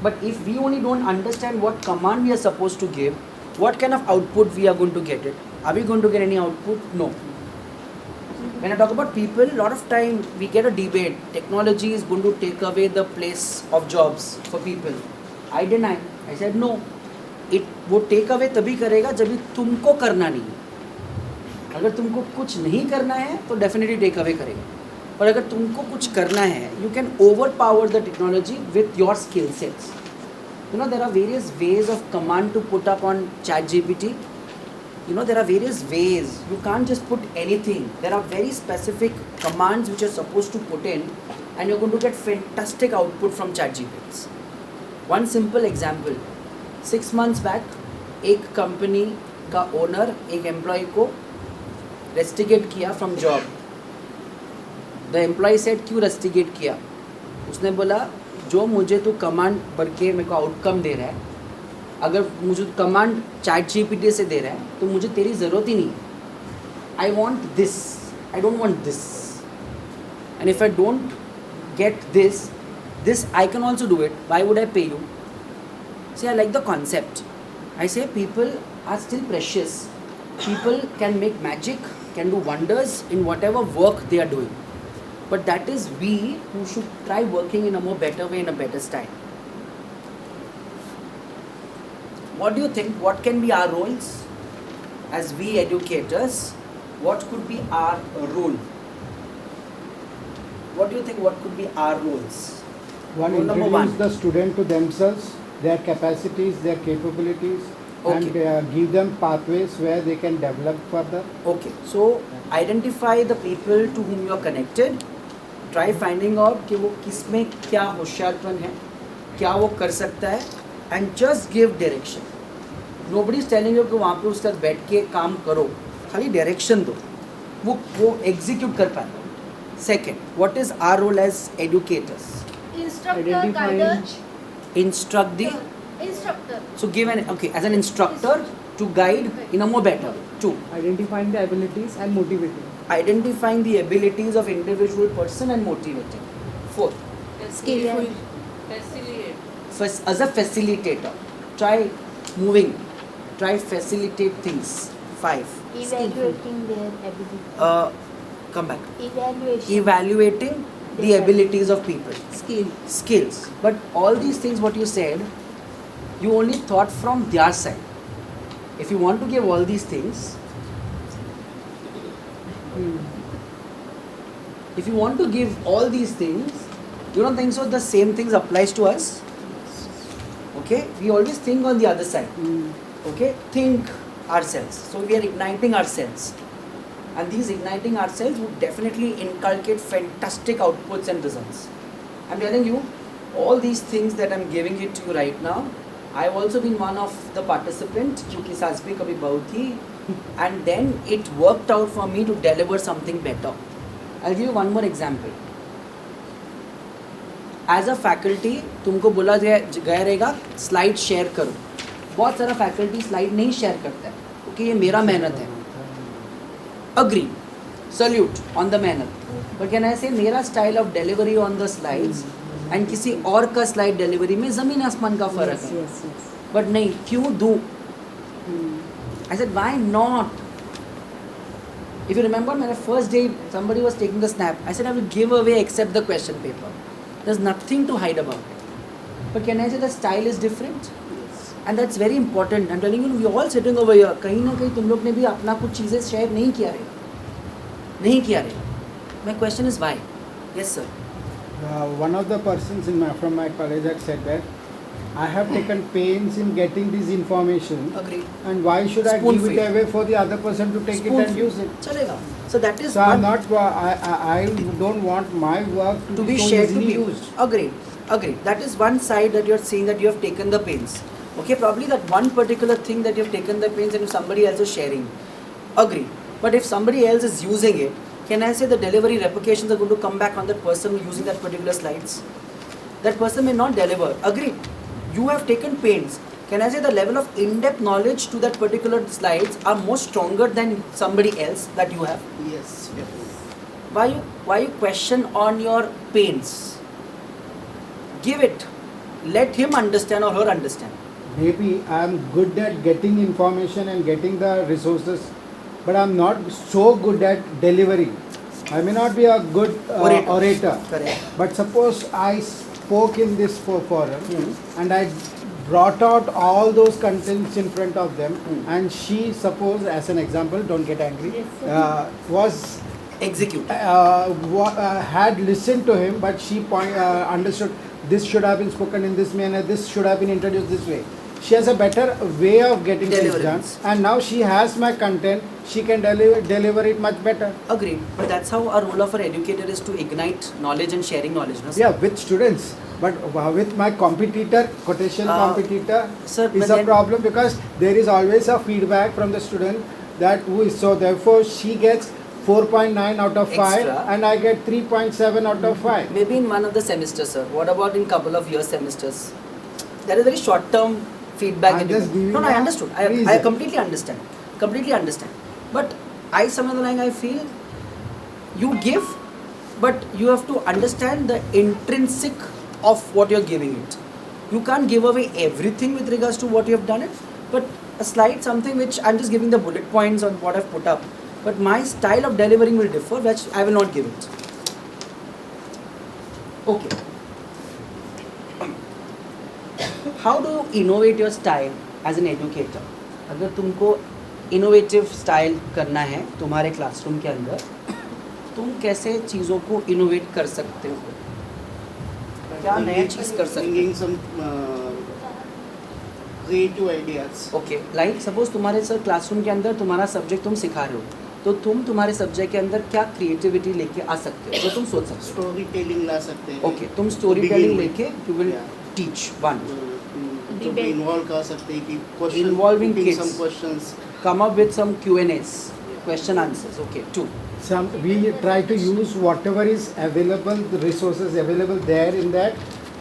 But if we only don't understand what command we are supposed to give, what kind of output we are going to get it? Are we going to get any output? No. When I talk about people, a lot of time we get a debate. Technology is going to take away the place of jobs for people. I deny. I said no. वो take away तभी करेगा जब तुमको करना नहीं है. अगर तुमको कुछ नहीं करना है तो डेफिनेटली टेक अवे करेगा. और अगर तुमको कुछ करना है, you can overpower the technology with your skill sets. You know, there are various ways of command to put up on ChatGPT. You know, there are various ways. You can't just put anything. There are very specific commands which you're supposed to put in, and you're going to get fantastic output from ChatGPT. One simple example. 6 months back, एक company का owner एक employ को rusticate किया from job. The employ said क्यों rusticate किया? उसने बोला जो मुझे तो कमांड भर के मेरे को आउटकम दे रहा है, अगर मुझे कमांड ChatGPT से दे रहा है तो मुझे तेरी ज़रूरत ही नहीं. I want this, I don't want this, and if I don't get this, this I can also do it. Why would I pay you? See, I like the concept. I say people are still precious. People can make magic, can do wonders in whatever work they are doing. But that is we who should try working in a more better way, in a better style. What do you think? What can be our roles as we educators? What could be our role? What do you think? What could be our roles? One, Rule number introduce one. the student to themselves, their capacities, their capabilities, and give them pathways where they can develop further. Okay, so identify the people to whom you are connected. Try finding out कि वो किस में क्या होशियारपन है, क्या वो कर सकता है, and just give direction. Nobody is telling you कि वहाँ पे उसके साथ बैठ के काम करो, खाली direction दो, वो execute कर पाए. Second, what is our role as educators? Instructor, guider, Instruct the. instructor. So give an as an instructor to guide in a more better. 2. Identifying the abilities and motivating. Identifying the abilities of individual person and motivating. 4. Skillful. As a facilitator, try moving, try facilitate things. 5. Evaluating their ability. Come back. Evaluation. Evaluating the abilities of people. Skills. But all these things what you said, you only thought from their side. If you want to give all these things, if you want to give all these things, you don't think so the same things applies to us? Okay, we always think on the other side. Okay, think ourselves. So we are igniting ourselves, and these igniting ourselves would definitely inculcate fantastic outputs and results. I'm telling you, all these things that I'm giving it to you right now, I've also been one of the participants, क्योंकि सास भी कभी बहू थी, and then it worked out for me to deliver something better. I'll give you one more example. As a faculty, तुमको बोला गया रहेगा स्लाइड शेयर करो. बहुत सारा फैकल्टी स्लाइड नहीं शेयर करता है क्योंकि ये मेरा मेहनत है. Agree, salute on the मेहनत. But can I say मेरा style of delivery on the slides and किसी और का स्लाइड डिलीवरी में ज़मीन आसमान का फ़र्क है. बट नहीं, क्यों दूँ? I said, why not? If you remember, my first day, somebody was taking the snap. I said, I will give away except the question paper. There's nothing to hide about it. But can I say the style is different? And that's very important. I'm telling you, we all sitting over here. कहीं ना कहीं तुम लोग ने भी अपना कुछ चीज़ें शेयर नहीं किया रहेगा. My question is why? Yes, sir. One of the persons from my college had said that I have taken pains in getting this information. Agreed. And why should I give it away for the other person to take it and use it? चलेगा. So that is. So I'm not. I don't want my work to be so shared to easily people. used. Agreed. That is one side that you're saying that you have taken the pains. Okay, probably that one particular thing that you have taken the pains and if somebody else is sharing. Agreed. But if somebody else is using it, can I say the delivery replications are going to come back on that person using that particular slides? That person may not deliver. Agreed. You have taken pains. Can I say the level of in-depth knowledge to that particular slides are more stronger than somebody else that you have? Yes, definitely. Why you question on your pains? Give it. Let him understand or her understand. Maybe I'm good at getting information and getting the resources, but I'm not so good at delivering. I may not be a good orator. Correct. But suppose I spoke in this forum and I brought out all those contents in front of them and she, suppose as an example, don't get angry, was execute had listened to him, but she understood this should have been spoken in this manner, this should have been introduced this way. She has a better way of getting things done, and now she has my content, she can deliver it much better. Agreed. But that's how our role of an educator is to ignite knowledge and sharing knowledge. No, yeah, with students. But with my competitor, competitor, sir, is a problem because there is always a feedback from the student that who is so. Therefore, she gets 4.9 out of 5 Extra. and I get 3.7 out of 5. Maybe in one of the semesters, sir. What about in couple of year semesters? That is very short term feedback. No, I understood. I completely understand. But somewhere along I feel you give, but you have to understand the intrinsic of what you're giving it. You can't give away everything with regards to what you have done it, but a slide, something which I'm just giving the bullet points on what I've put up. But my style of delivering will differ, which I will not give it. Okay. How do you innovate your style as an educator? अगर तुमको innovative style करना है तुम्हारे classroom के अंदर, तुम कैसे चीज़ों को innovate कर सकते हो? क्या नया चीज़ कर सकते हो? Bringing some creative ideas. Okay, like suppose तुम्हारे सर classroom के अंदर तुम्हारा subject तुम सिखा रहे हो, तो तुम तुम्हारे सब्जेक्ट के अंदर क्या क्रिएटिविटी लेके आ सकते हो जो तुम सोच सकते हो? स्टोरी टेलिंग ला सकते हैं. ओके, तुम स्टोरी टेलिंग लेके यू विल टीच वन. तो इन्वॉल्व कर सकते हैं कि involving kids, some questions, come up with some Q&As, question answers. Okay, 2. we try to use whatever is available, the resources available there in that.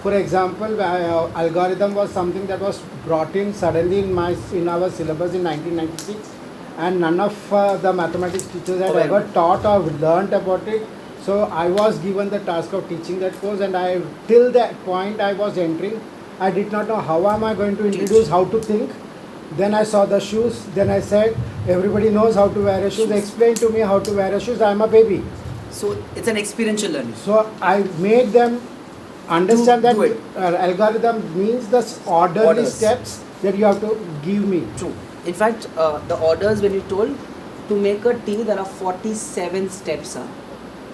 For example, algorithm was something that was brought in suddenly in our syllabus in 1996, and none of the mathematics teachers had ever taught or learnt about it. So I was given the task of teaching that course, and till that point I was entering, I did not know how am I going to introduce how to think. Then I saw the shoes. Then I said, everybody knows how to wear a shoes. Explain to me how to wear a shoes. I am a baby. So it's an experiential learning. So I made them understand that algorithm means the orderly steps that you have to give me. True. In fact, the orders when you told to make a tea, there are 47 steps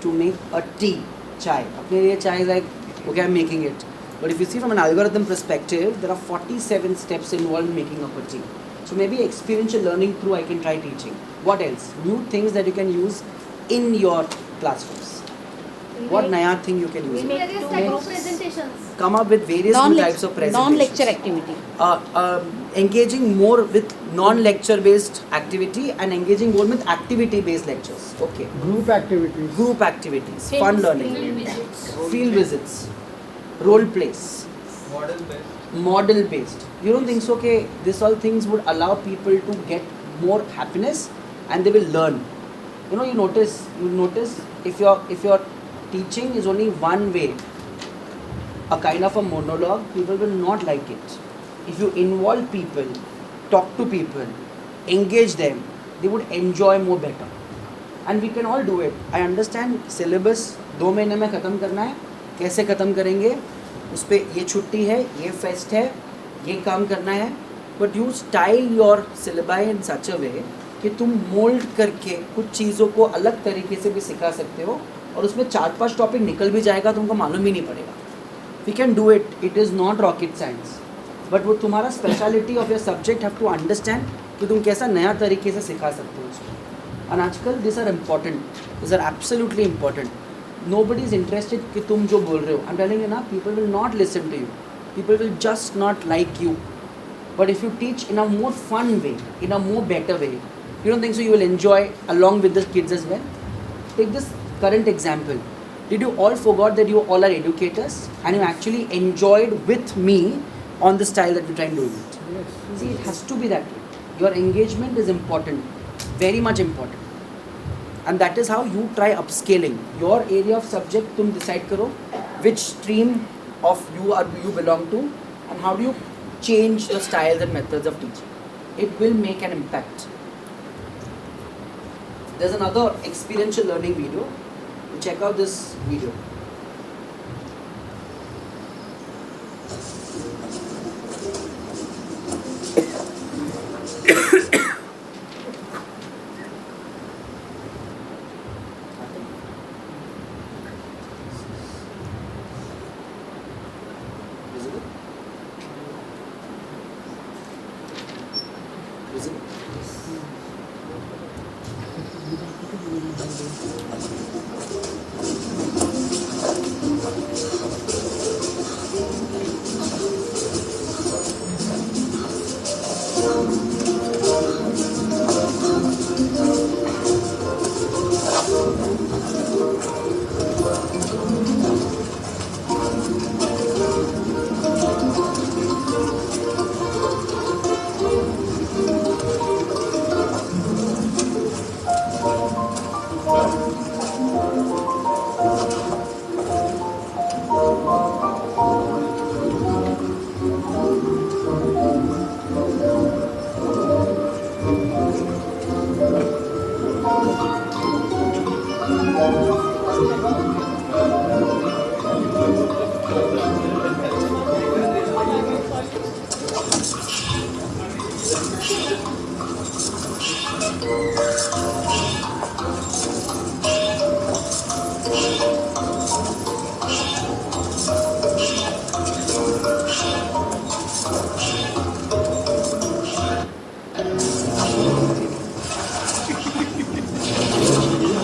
to make a tea, chai. Apne liye chai is like, okay, I'm making it. But if you see from an algorithm perspective, there are 47 steps involved in making up a tea. So maybe experiential learning through I can try teaching. What else? New things that you can use in your classrooms. What naya thing you can use? presentations. Come up with various new types of presentations. Non-lecture activity. Engaging more with non-lecture based activity and engaging more with activity based lectures. Okay. Group activities. Group activities. Fun learning. Field visits. Role plays. Model based. You don't think so? Okay, this all things would allow people to get more happiness and they will learn. You notice if your teaching is only one way, a kind of a monologue, people will not like it. If you involve people, talk to people, engage them, they would enjoy more better. And we can all do it. I understand syllabus 2 महीने में ख़त्म करना है, कैसे ख़त्म करेंगे, उस पर ये छुट्टी है, ये फेस्ट है, ये काम करना है, but you style your syllabi in such a way कि तुम मोल्ड करके कुछ चीज़ों को अलग तरीके से भी सिखा सकते हो और उसमें 4-5 टॉपिक निकल भी जाएगा तुमको मालूम ही नहीं पड़ेगा. We can do it. It is not rocket science. But वो तुम्हारा speciality of your subject have to understand कि तुम कैसा नया तरीके से सिखा सकते हो उसको. And आजकल this are important, this are absolutely important. Nobody is interested कि तुम जो बोल रहे हो. I'm telling you ना, people will not listen to you. People will just not like you. But if you teach in a more fun way, in a more better way, you don't think so you will enjoy along with the kids as well? Take this current example. Did you all forgot that you all are educators and you actually enjoyed with me on the style that we're trying to do it? Yes. See, it has to be that way. Your engagement is important, very much important. And that is how you try upscaling. Your area of subject, tum decide karo, which stream of you belong to, and how do you change the styles and methods of teaching. It will make an impact. There's another experiential learning video. Check out this video.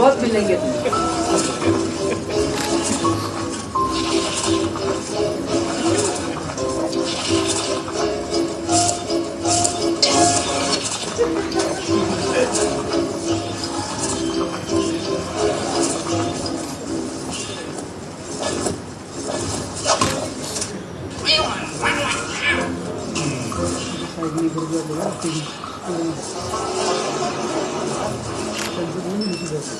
बहुत मिलेंगे Okay.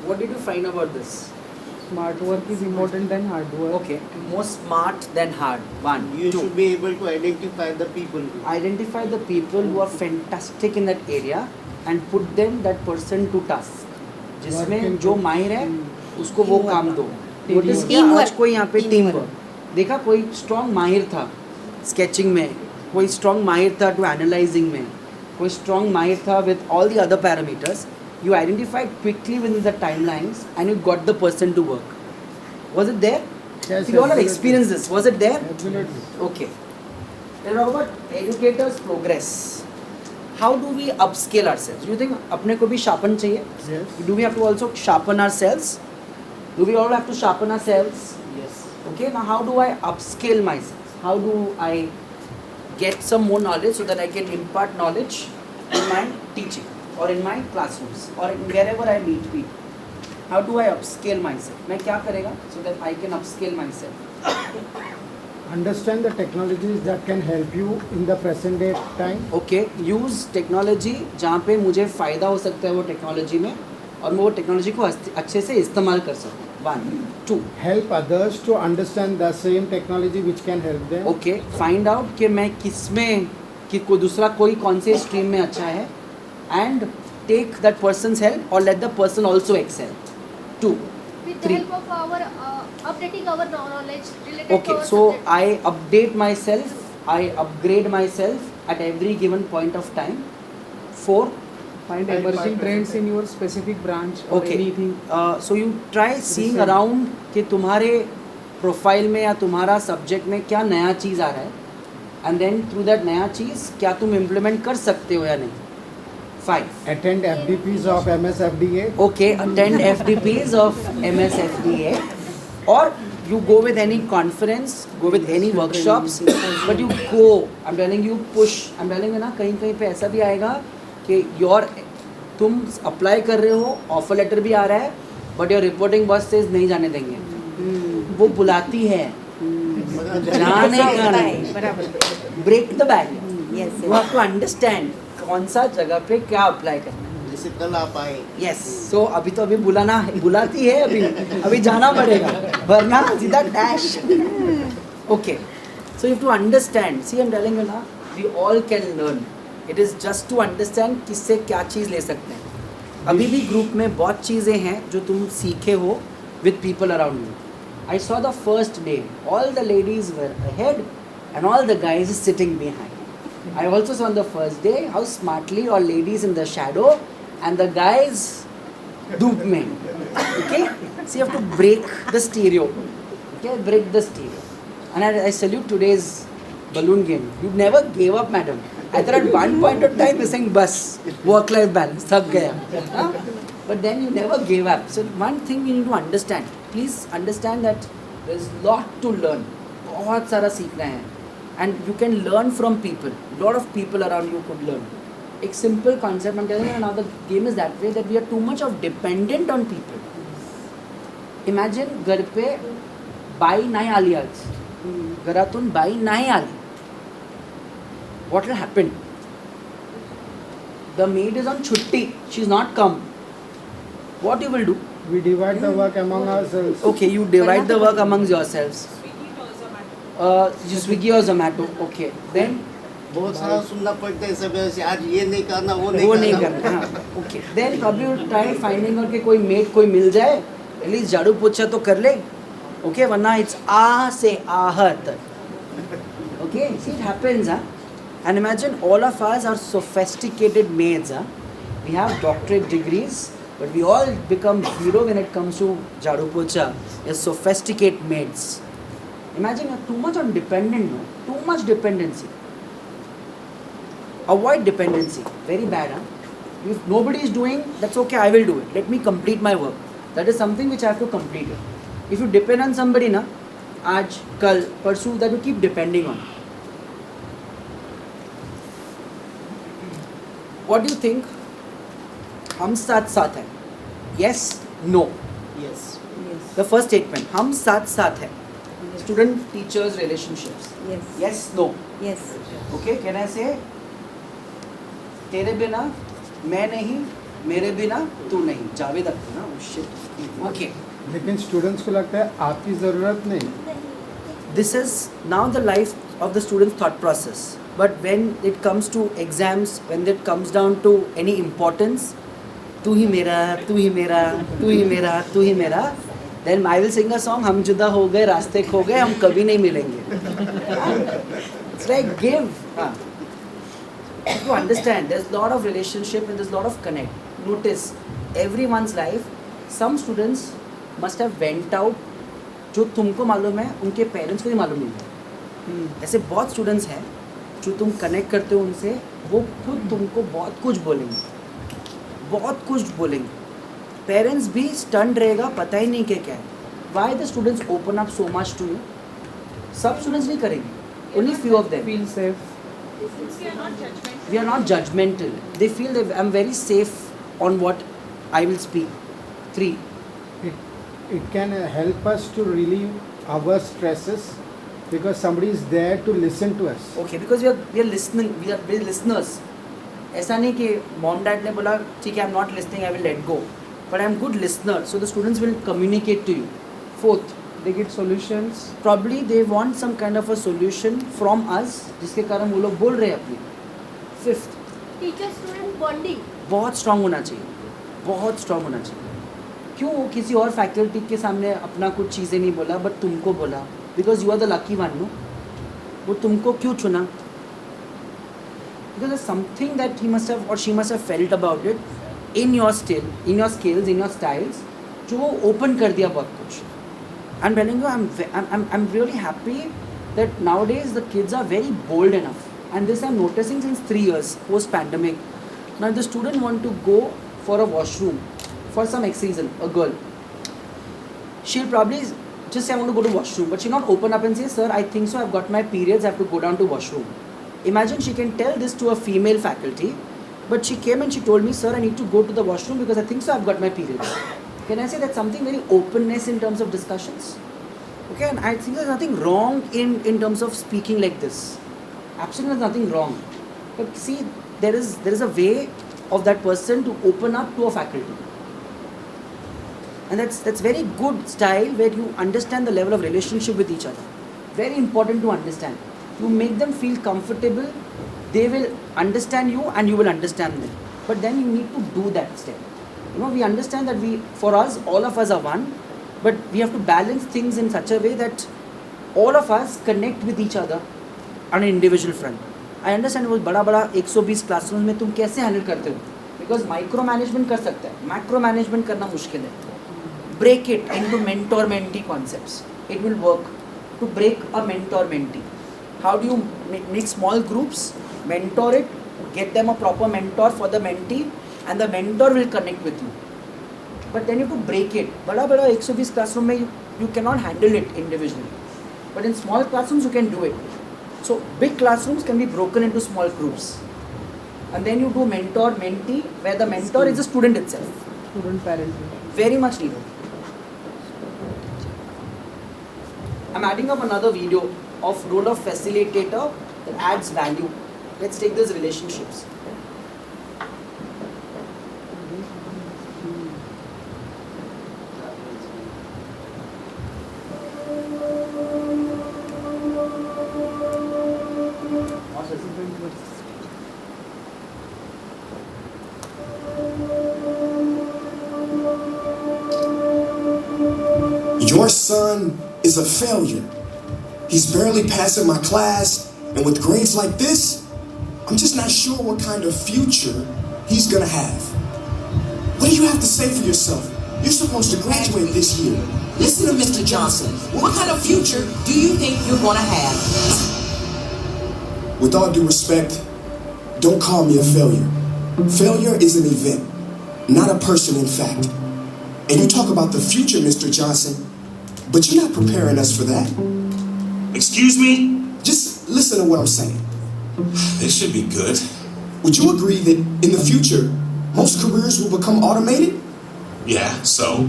What did you find about this? Smart work is important than hard work. Okay. More smart than hard. One. You Two. should be able to identify the people. Identify the people who are fantastic in that area and put them that person to task. जिसमें जो माहिर है उसको वो काम दो. Notice किया आज कोई यहाँ पे टीम वर्क देखा, कोई स्ट्रॉन्ग माहिर था स्केचिंग में, कोई स्ट्रॉन्ग माहिर था टू एनालाइजिंग में, कोई स्ट्रॉन्ग माहिर था with all the other parameters. You identified quickly within the timelines and you got the person to work. Was it there? Yes, You all have absolutely. experienced this. Was it there? Absolutely. Okay. Let's talk about educators' progress. How do we upscale ourselves? Do you think अपने को भी sharpen चाहिए? Yes. Do we have to also sharpen ourselves? Do we all have to sharpen ourselves? Yes. Okay. Now how do I upscale myself? How do I get some more knowledge so that I can impart knowledge in my teaching or in my classrooms or in wherever I meet people? How do I upscale myself? मैं क्या करेगा so that I can upscale myself? Understand the technologies that can help you in the present day time. Okay, use technology जहाँ पे मुझे फ़ायदा हो सकता है वो टेक्नोलॉजी में, और मैं वो टेक्नोलॉजी को अच्छे से इस्तेमाल कर सकूँ. 1, 2. Help others to understand the same technology which can help them. Okay, find out कि मैं किस में कि कोई दूसरा कोई कौन से स्ट्रीम में अच्छा है, and take that person's help or let the person also excel. 2, With the 3. help of our updating our knowledge related to Okay, our so subject. I update myself, I upgrade myself at every given point of time. 4. Find emerging trends in your specific branch or Okay. anything. So you try seeing Recent. around कि तुम्हारे profile में या तुम्हारा subject में क्या नया चीज़ आ रहा है, and then through that नया चीज़ क्या तुम इम्प्लीमेंट कर सकते हो या नहीं. 5. Attend FDPs of MSFDA. Okay, attend FDPs of MSFDA, or you go with any conference, go with any workshops, but you go. I'm telling you, push. I'm telling you ना, कहीं कहीं पे ऐसा भी आएगा कि तुम अप्लाई कर रहे हो, ऑफर लेटर भी आ रहा है, बट योर रिपोर्टिंग बॉस से नहीं जाने देंगे. वो बुलाती है, जाने का नहीं. Break the barrier. You have to understand कौन सा जगह पे क्या अप्लाई करना है. जैसे कल आप आए. यस. सो अभी तो अभी बुलाती है, अभी जाना पड़ेगा, वरना सीधा dash. Okay, so you have to understand. See I am telling you ना, we all can learn. It is just to understand किससे क्या चीज़ ले सकते हैं. अभी भी ग्रुप में बहुत चीज़ें हैं जो तुम सीखे हो with people around you. I saw the first day all the ladies were ahead and all the guys is sitting behind. I also saw on the first day how smartly all ladies in the shadow and the guys धूप में. Okay, so you have to break the stereo. Okay, break the stereo. And I salute today's balloon game. You never gave up, madam. I thought at one point of time you're saying bus, work-life balance, थक गया. But then you never gave up. So one thing we need to understand. Please understand that there is lot to learn. बहुत सारा सीखना है. And you can learn from people. Lot of people around you could learn. एक simple concept I'm telling you now, the game is that way that we are too much of dependent on people. Imagine घर पे by नाही आली आज, घरातून by नाही आली. What will happen? The maid is on छुट्टी. She's not come. What you will do? We divide the work among ourselves. Okay, you divide the work amongst yourselves. Swiggy or Zomato. Okay. Then बहुत सारा सुनना पड़ता है सब ऐसे, आज ये नहीं करना वो नहीं करना. हाँ. Okay. Then कभी try finding out कि कोई मेड कोई मिल जाए, at least झाड़ू पोछा तो कर ले. Okay, वरना it's आ से आहत. Okay, see it happens, huh? And imagine all of us are sophisticated maids, huh? We have doctorate degrees, but we all become zero when it comes to झाड़ू पोछा. We are sophisticated maids. Imagine you're too much on dependent, no? Too much dependency. Avoid dependency. Very bad, huh? If nobody is doing, that's okay, I will do it. Let me complete my work. That is something which I have to complete it. If you depend on somebody, na, aaj, kal, parsu, that you keep depending on. What do you think? Hum saath saath hai. Yes, no. Yes. The first statement, hum saath saath hai. Student teachers relationships. Yes. Yes, no. Yes. Okay, can I say? तेरे बिना मैं नहीं, मेरे बिना तू नहीं. जावेद अख्तर ना, oh shit. Okay. लेकिन स्टूडेंट्स को लगता है आपकी ज़रूरत नहीं. This is now the life of the student's thought process. But when it comes to exams, when it comes down to any importance, तू ही मेरा, तू ही मेरा, तू ही मेरा, तू ही मेरा, then I will sing a song, हम जुदा हो गए, रास्ते खो गए, हम कभी नहीं मिलेंगे. It's like give. You have to understand, there's a lot of relationship and there's a lot of connect. Notice, everyone's life, some students must have went out, जो तुमको मालूम है, उनके पेरेंट्स को ही मालूम नहीं है. ऐसे बहुत स्टूडेंट्स हैं जो तुम कनेक्ट करते हो उनसे, वो खुद तुमको बहुत कुछ बोलेंगे, बहुत कुछ बोलेंगे. पेरेंट्स भी स्टंट रहेगा, पता ही नहीं कि क्या है. Why the students open up so much to you? सब स्टूडेंट्स नहीं करेंगे, only few of them. Feel safe. We are not judgmental. They feel that I'm very safe on what I will speak. 3. It can help us to relieve our stresses because somebody is there to listen to us. Okay, because we are listening. We are listeners. ऐसा नहीं कि mom dad ने बोला ठीक है I'm not listening, I will let go. But I'm good listener, so the students will communicate to you. 4th, they get solutions. Probably they want some kind of a solution from us, जिसके कारण वो लोग बोल रहे हैं अपनी. 5th, teacher student bonding बहुत strong होना चाहिए, बहुत स्ट्रांग होना चाहिए. क्यों किसी और फैकल्टी के सामने अपना कुछ चीज़ें नहीं बोला बट तुमको बोला? Because you are the lucky one, no? वो तुमको क्यों चुना? Because something that he must have और she must have felt about it in your still, in your skills, in your styles, जो वो ओपन कर दिया बहुत कुछ. I am telling you, I am really happy that nowadays the kids are very bold enough, and this I'm noticing since 3 years post pandemic. Now if the student want to go for a washroom for some X reason, a girl, she'll probably just say I want to go to washroom, but she'll not open up and say sir I think so, I've got my periods, I have to go down to washroom. Imagine she can tell this to a female faculty, but she came and she told me sir I need to go to the washroom because I think so, I've got my periods. Can I say that's something very openness in terms of discussions? Okay, and I think there's nothing wrong in terms of speaking like this. Absolutely nothing wrong. But see, there is a way of that person to open up to a faculty. And that's very good style where you understand the level of relationship with each other. Very important to understand. You make them feel comfortable, they will understand you and you will understand them. But then you need to do that step. You know, we understand that for us, all of us are one. But we have to balance things in such a way that all of us connect with each other on an individual front. I understand वो बड़ा 120 classroom में तुम कैसे handle करते हो? Because micro management कर सकते हैं, मैक्रो मैनेजमेंट करना मुश्किल है. Break it into mentor-mentee concepts. It will work to break a mentor-mentee. How do you make small groups, mentor it, get them a proper mentor for the mentee, and the mentor will connect with you. But then you have to break it. बड़ा 120 classroom में you cannot handle it individually. But in small classrooms you can do it. So big classrooms can be broken into small groups. And then you do mentor-mentee where the mentor is the student itself. Student parent. Very much needed. I'm adding up another video of role of facilitator that adds value. Let's take these relationships. Your son is a failure. He's barely passing my class, and with grades like this, I'm just not sure what kind of future he's gonna have. What do you have to say for yourself? You're supposed to graduate this year. Listen to Mr. Johnson. What kind of future do you think you're going to have? With all due respect, don't call me a failure. Failure is an event, not a person in fact. And you talk about the future, Mr. Johnson, but you're not preparing us for that. Excuse me? Just listen to what I'm saying. This should be good. Would you agree that in the future, most careers will become automated? Yeah, so?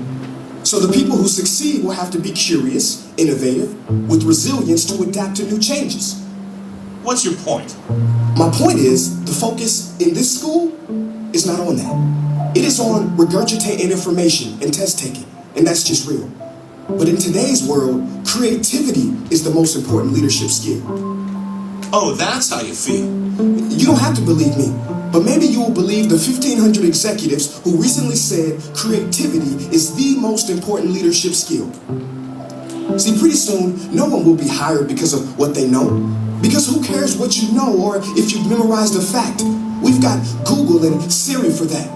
So the people who succeed will have to be curious, innovative, with resilience to adapt to new changes. What's your point? My point is, the focus in this school is not on that. It is on regurgitating information and test taking, and that's just real. But in today's world, creativity is the most important leadership skill. Oh, that's how you feel. You don't have to believe me, but maybe you will believe the 1,500 executives who recently said creativity is the most important leadership skill. See, pretty soon, no one will be hired because of what they know. Because who cares what you know or if you've memorized a fact? We've got Google and Siri for that.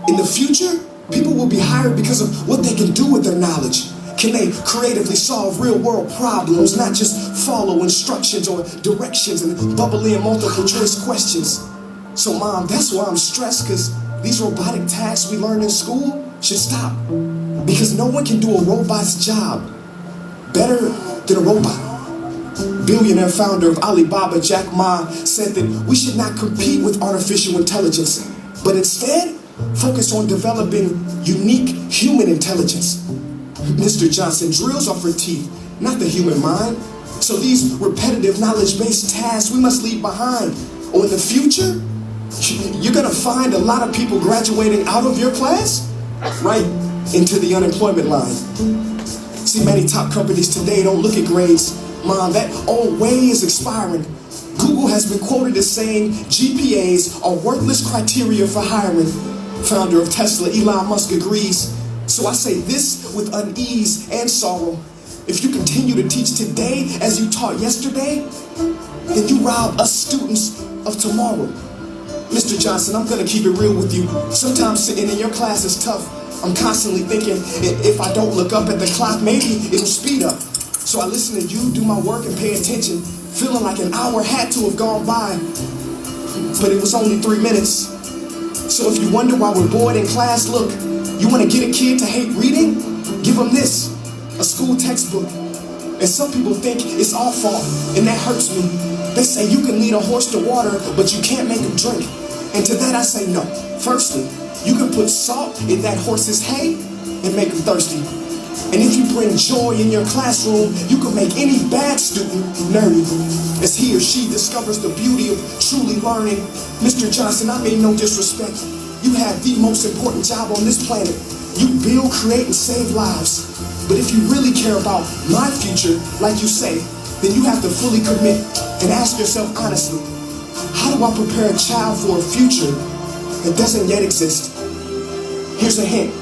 In the future, people will be hired because of what they can do with their knowledge. Can they creatively solve real-world problems, not just follow instructions or directions and bubbly and multiple choice questions? So, Mom, that's why I'm stressed, because these robotic tasks we learn in school should stop. Because no one can do a robot's job better than a robot. Billionaire founder of Alibaba, Jack Ma, said that we should not compete with artificial intelligence, but instead focus on developing unique human intelligence. Mr. Johnson, drills are for teeth, not the human mind. So these repetitive knowledge-based tasks we must leave behind. Or in the future, you're gonna find a lot of people graduating out of your class right into the unemployment line. See, many top companies today don't look at grades. Mom, that old way is expiring. Google has been quoted as saying GPAs are worthless criteria for hiring. Founder of Tesla, Elon Musk, agrees. So I say this with unease and sorrow. If you continue to teach today as you taught yesterday, then you rob us students of tomorrow. Mr. Johnson, I'm gonna keep it real with you. Sometimes sitting in your class is tough. I'm constantly thinking, if I don't look up at the clock, maybe it'll speed up. So I listen to you do my work and pay attention, feeling like an hour had to have gone by, but it was only 3 minutes. So if you wonder why we're bored in class, look, you want to get a kid to hate reading? Give them this, a school textbook. And some people think it's our fault, and that hurts me. They say you can lead a horse to water, but you can't make him drink. And to that I say no. Firstly, you can put salt in that horse's hay and make him thirsty. And if you bring joy in your classroom, you can make any bad student nerdy. As he or she discovers the beauty of truly learning. Mr. Johnson, I mean no disrespect. You have the most important job on this planet. You build, create, and save lives. But if you really care about my future, like you say, then you have to fully commit and ask yourself honestly, how do I prepare a child for a future that doesn't yet exist? Here's a hint.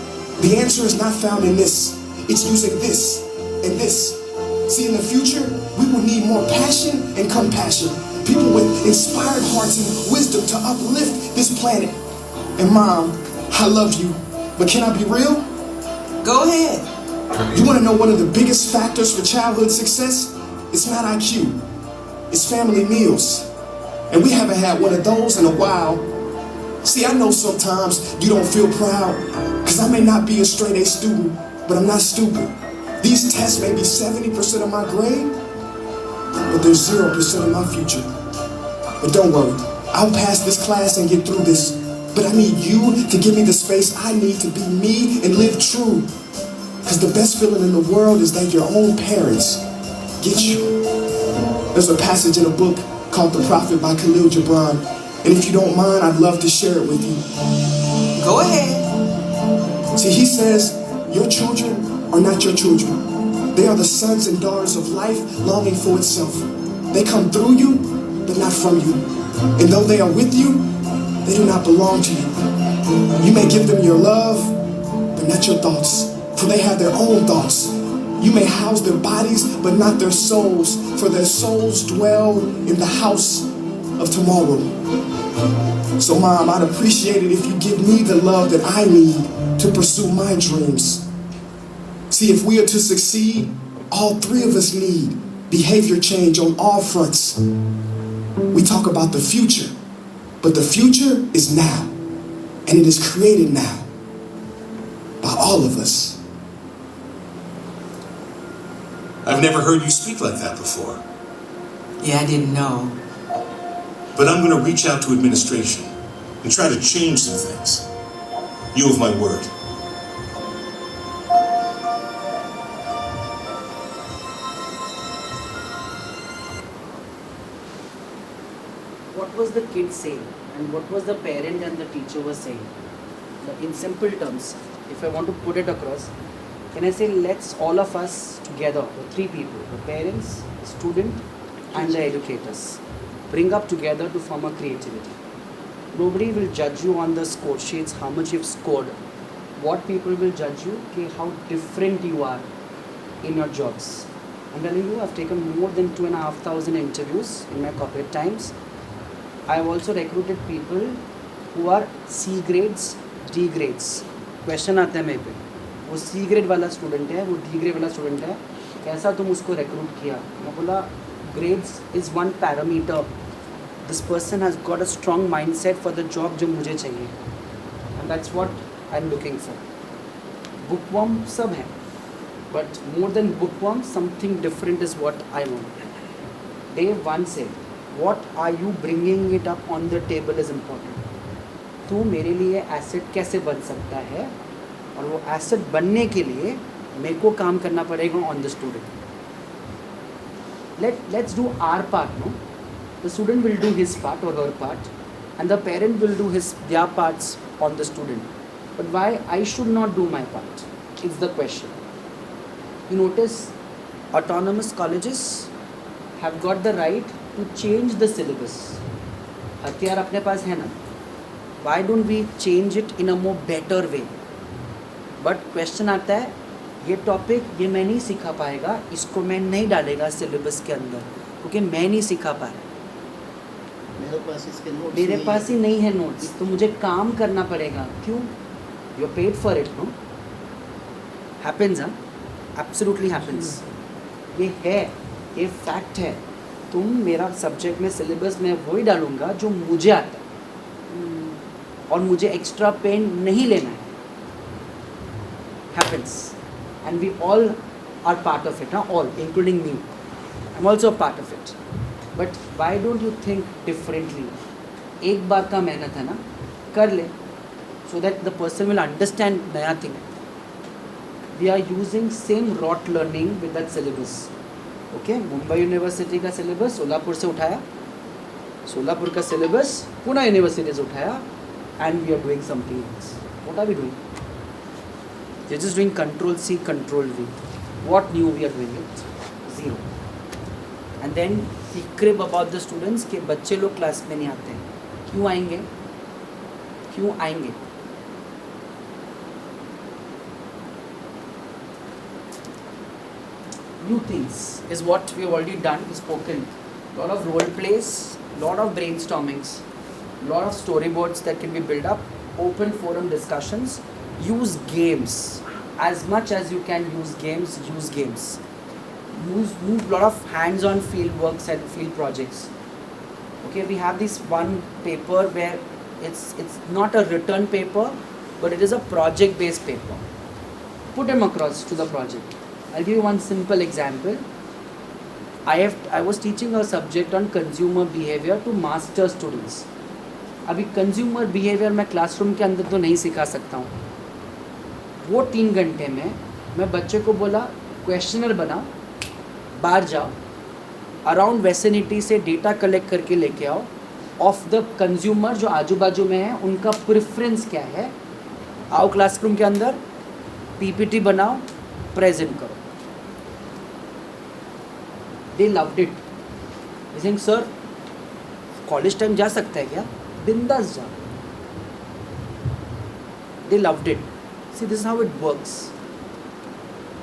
The answer is not found in this. It's using this and this. See, in the future, we will need more passion and compassion. People with inspired hearts and wisdom to uplift this planet. And Mom, I love you, but can I be real? Go ahead. You want to know one of the biggest factors for childhood success? It's not IQ. It's family meals. And we haven't had one of those in a while. See, I know sometimes you don't feel proud, because I may not be a straight A student, but I'm not stupid. These tests may be 70% of my grade, but they're 0% of my future. But don't worry, I'll pass this class and get through this. But I need you to give me the space I need to be me and live true. Because the best feeling in the world is that your own parents get you. There's a passage in a book called The Prophet by Khalil Gibran. And if you don't mind, I'd love to share it with you. Go ahead. See, he says, your children are not your children. They are the sons and daughters of life longing for itself. They come through you, but not from you. And though they are with you, they do not belong to you. You may give them your love, but not your thoughts, for they have their own thoughts. You may house their bodies, but not their souls, for their souls dwell in the house of tomorrow. So Mom, I'd appreciate it if you give me the love that I need to pursue my dreams. See, if we are to succeed, all three of us need behavior change on all fronts. We talk about the future, but the future is now, and it is created now by all of us. I've never heard you speak like that before. Yeah, I didn't know. But I'm going to reach out to administration and try to change some things. You have my word. What was the kid saying and what was the parent and the teacher was saying? In simple terms, if I want to put it across, can I say let's all of us together, the three people, the parents, the student and the educators, bring up together to form a creativity. Nobody will judge you on the score sheets, how much you've scored. What people will judge you, okay, how different you are in your jobs. I'm telling you, I've taken more than 2,500 interviews in my corporate times. I've also recruited people who are C grades, D grades. Question आता है मेरे पे, वो C grade वाला student है, वो D grade वाला student है, कैसा तुम उसको recruit किया? मैं बोला, grades is one parameter. This person has got a strong mindset for the job जो मुझे चाहिए, and that's what I'm looking for. Bookworm सब है, but more than bookworm, something different is what I want. Dave once said, what are you bringing it up on the table is important. तू मेरे लिए asset कैसे बन सकता है, और वो एसेट बनने के लिए मेरे को काम करना पड़ेगा on the student. Let's do our part, no? The student will do his part or her part, and the parent will do their parts on the student. But why I should not do my part is the question. You notice autonomous colleges have got the right to change the syllabus. हथियार अपने पास है ना? Why don't we change it in a more better way? But question आता है, ये topic ये मैं नहीं सिखा पाएगा, इसको मैं नहीं डालेगा सिलेबस के अंदर क्योंकि मैं नहीं सिखा पा रहा, मेरे पास ही नहीं है नोट्स, तो मुझे काम करना पड़ेगा. क्यों? You are paid for it, no? Happens, हाँ, एब्सोल्युटली हैपेंस. ये है, ये फैक्ट है. तुम मेरा सब्जेक्ट में सिलेबस में वही डालूंगा जो मुझे आता है और मुझे एक्स्ट्रा पेन नहीं लेना है. Happens, and we all are part of it, all, including me. I'm also a part of it. But why don't you think differently? एक बार का मेहनत है ना, कर ले, so that the person will understand नया thing. We are using same rote learning with that syllabus. Okay, Mumbai university का syllabus Solapur से उठाया, सोलापुर का सिलेबस पुणे यूनिवर्सिटी से उठाया, and we are doing something else. What are we doing? We're just doing control C, control V. What new we are doing it? Zero. And then we crib about the students कि बच्चे लोग class में नहीं आते हैं. क्यों आएंगे? क्यों आएंगे? New things is what we have already done, spoken. Lot of role plays, lot of brainstormings, lot of storyboards that can be built up, open forum discussions. Use games as much as you can. Use games. Move lot of hands-on field works and field projects. Okay, we have this one paper where it's not a written paper, but it is a project-based paper. Put them across to the project. I'll give you one simple example. I was teaching a subject on consumer behavior to master students. अभी consumer behavior मैं classroom के अंदर तो नहीं सिखा सकता हूँ. वो 3 घंटे में मैं बच्चे को बोला क्वेश्चनर बनाओ, बाहर जाओ, अराउंड वेसिनिटी से डेटा कलेक्ट करके लेके आओ, ऑफ द कंज्यूमर जो आजू बाजू में है उनका प्रेफरेंस क्या है, आओ क्लासरूम के अंदर, पीपीटी बनाओ, प्रेजेंट करो. They loved it. I think sir college time जा सकता है क्या? बिंदास जाओ. They loved it. See, this is how it works.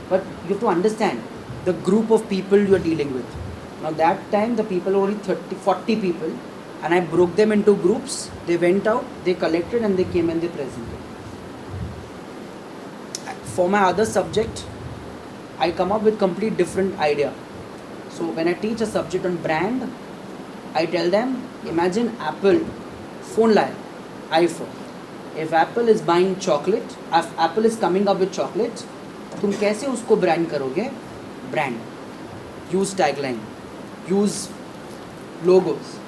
But you have to understand the group of people you are dealing with. Now that time the people were only 30-40 people, and I broke them into groups. They went out, they collected, and they came and they presented. For my other subject, I come up with complete different idea. So when I teach a subject on brand, I tell them, imagine Apple, phone line, iPhone. If Apple is buying chocolate, if Apple is coming up with chocolate, तुम कैसे उसको brand करोगे? Brand. Use tagline, use logos,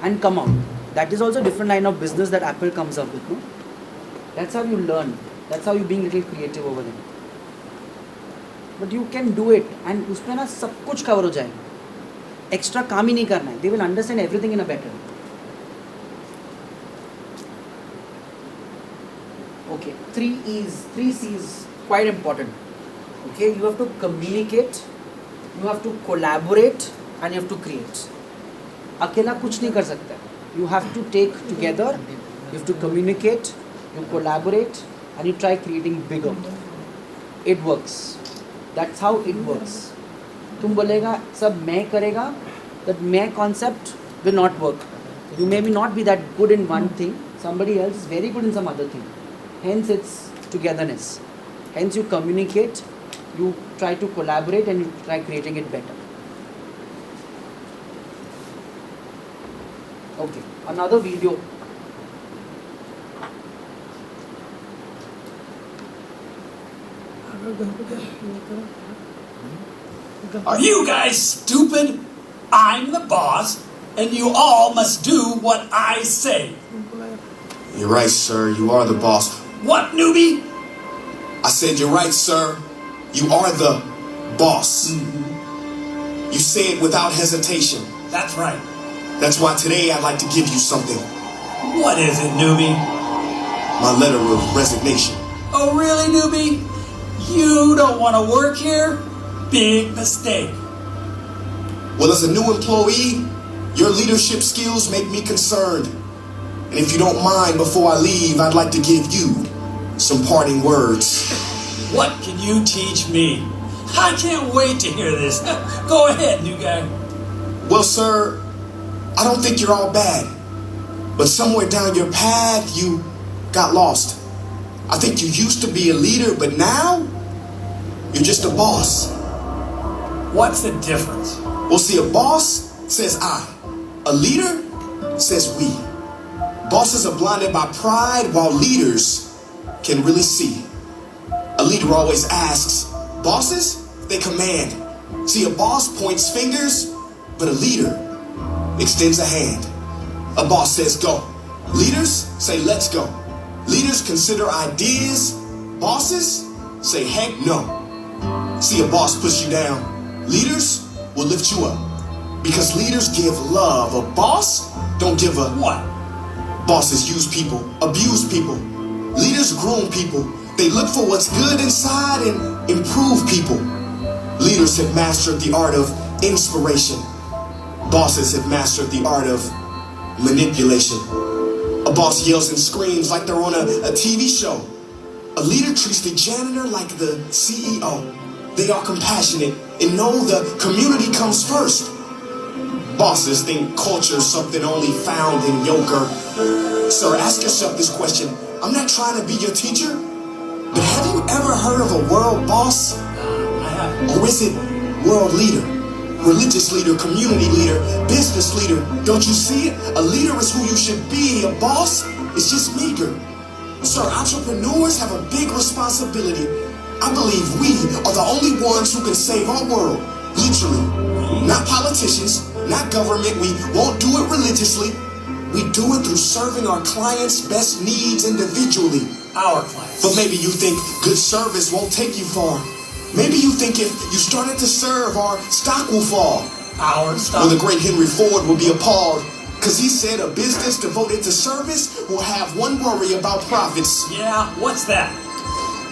and come out. That is also a different line of business that Apple comes up with. No? That's how you learn. That's how you being little creative over there. But you can do it, and उसमें ना सब कुछ cover हो जाए. Extra काम ही नहीं करना है. They will understand everything in a better. Okay, 3 C's, quite important. Okay, you have to communicate, you have to collaborate, and you have to create. अकेला कुछ नहीं कर सकता. You have to take together, you have to communicate, you collaborate, and you try creating bigger. It works. That's how it works. तुम बोलेगा सब मैं करेगा, that मैं concept will not work. You may not be that good in one thing, somebody else is very good in some other thing. Hence it's togetherness. Hence you communicate, you try to collaborate, and you try creating it better. Okay, another video. Are you guys stupid? I'm the boss, and you all must do what I say. You're right, sir. You are the boss. What, newbie? I said you're right, sir. You are the boss. You say it without hesitation. That's right. That's why today I'd like to give you something. What is it, newbie? My letter of resignation. Oh, really, newbie? You don't want to work here? Big mistake. Well, as a new employee, your leadership skills make me concerned. And if you don't mind, before I leave, I'd like to give you some parting words. What can you teach me? I can't wait to hear this. Go ahead, new guy. Well, sir, I don't think you're all bad. But somewhere down your path, you got lost. I think you used to be a leader, but now you're just a boss. What's the difference? Well, see, a boss says I. A leader says we. Bosses are blinded by pride, while leaders can really see. A leader always asks. Bosses, they command. See, a boss points fingers, but a leader extends a hand. A boss says go. Leaders say let's go. Leaders consider ideas. Bosses say heck no. See, a boss push you down. Leaders will lift you up. Because leaders give love. A boss don't give a what? Bosses use people, abuse people. Leaders groom people. They look for what's good inside and improve people. Leaders have mastered the art of inspiration. Bosses have mastered the art of manipulation. A boss yells and screams like they're on a TV show. A leader treats the janitor like the CEO. They are compassionate and know the community comes first. Bosses think culture is something only found in yoker. Sir, ask yourself this question. I'm not trying to be your teacher, but have you ever heard of a world boss? I have. Or is it world leader, religious leader, community leader, business leader? Don't you see it? A leader is who you should be. A boss is just meager. Sir, entrepreneurs have a big responsibility. I believe we are the only ones who can save our world. Literally. Not politicians, not government. We won't do it religiously. We do it through serving our clients' best needs individually. Our clients. But maybe you think good service won't take you far. Maybe you think if you started to serve, our stock will fall. Our stock? Well, the great Henry Ford will be appalled, because he said a business devoted to service will have one worry about profits. Yeah, what's that?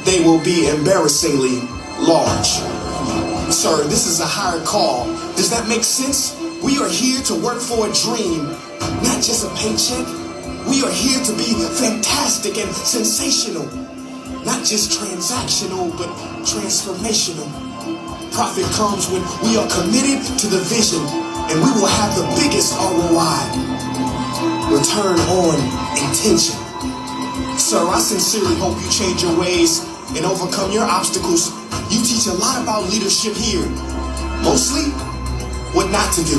They will be embarrassingly large. Sir, this is a higher call. Does that make sense? We are here to work for a dream, not just a paycheck. We are here to be fantastic and sensational, not just transactional, but transformational. Profit comes when we are committed to the vision, and we will have the biggest ROI. Return on intention. Sir, I sincerely hope you change your ways and overcome your obstacles. You teach a lot about leadership here. Mostly, what not to do.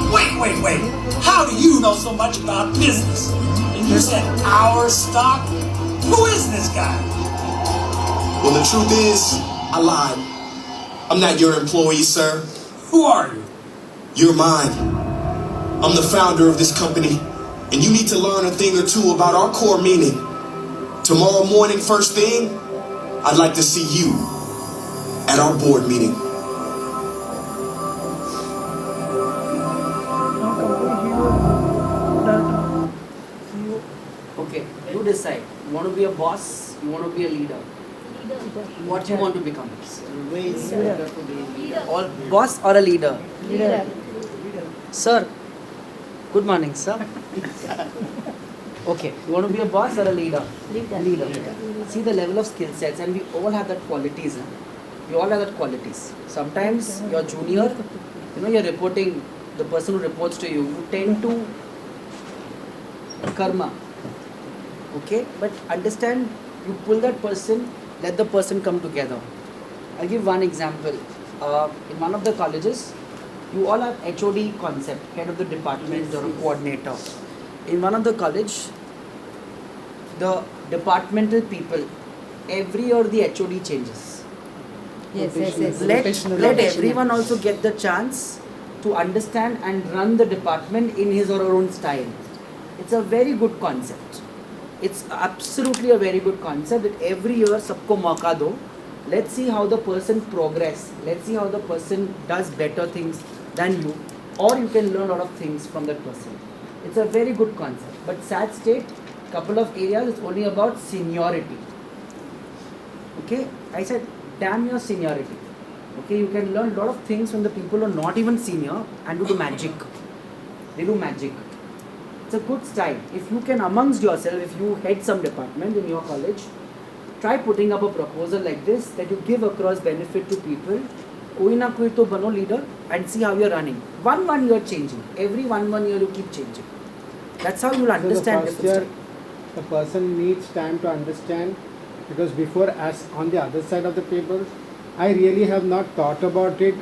Wait. How do you know so much about business? And you said our stock? Who is this guy? Well, the truth is, I lied. I'm not your employee, sir. Who are you? You're mine. I'm the founder of this company, and you need to learn a thing or two about our core meaning. Tomorrow morning, first thing, I'd like to see you at our board meeting. Okay, you decide. You want to be a boss? You want to be a leader? What you want to become? Or boss or a leader? Leader. Sir, good morning, sir. Okay, you want to be a boss or a leader? Leader. See the level of skill sets, and we all have that qualities. We all have that qualities. Sometimes you're junior, you're reporting, the person who reports to you, you tend to karma. Okay, but understand, you pull that person, let the person come together. I'll give one example. In one of the colleges, you all have HOD concept, head of the department or a coordinator. In one of the college, the departmental people, every year the HOD changes. Yes. Let everyone also get the chance to understand and run the department in his or her own style. It's a very good concept. It's absolutely a very good concept that every year sabko mauka do. Let's see how the person progress. Let's see how the person does better things than you, or you can learn a lot of things from that person. It's a very good concept. But sad state, couple of areas, it's only about seniority. Okay, I said damn your seniority. Okay, you can learn a lot of things from the people who are not even senior and do the magic. They do magic. It's a good style. If you can amongst yourself, if you head some department in your college, try putting up a proposal like this that you give across benefit to people. Koi na koi to bano leader and see how you're running. One year changing. Every one year you keep changing. That's how you'll understand the first year, the person needs time to understand, because before, as on the other side of the table, I really have not thought about it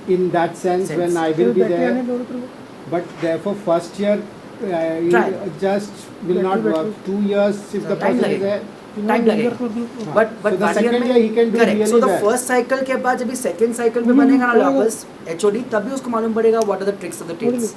in that sense when I will be there. But therefore, first year just will not work. 2 years if the person is there. Time लगेगा. But so the second year he can do correct. really So the well. first cycle के बाद जब second cycle में बनेगा ना वापस HOD, तभी उसको मालूम पड़ेगा what are the tricks of the trades.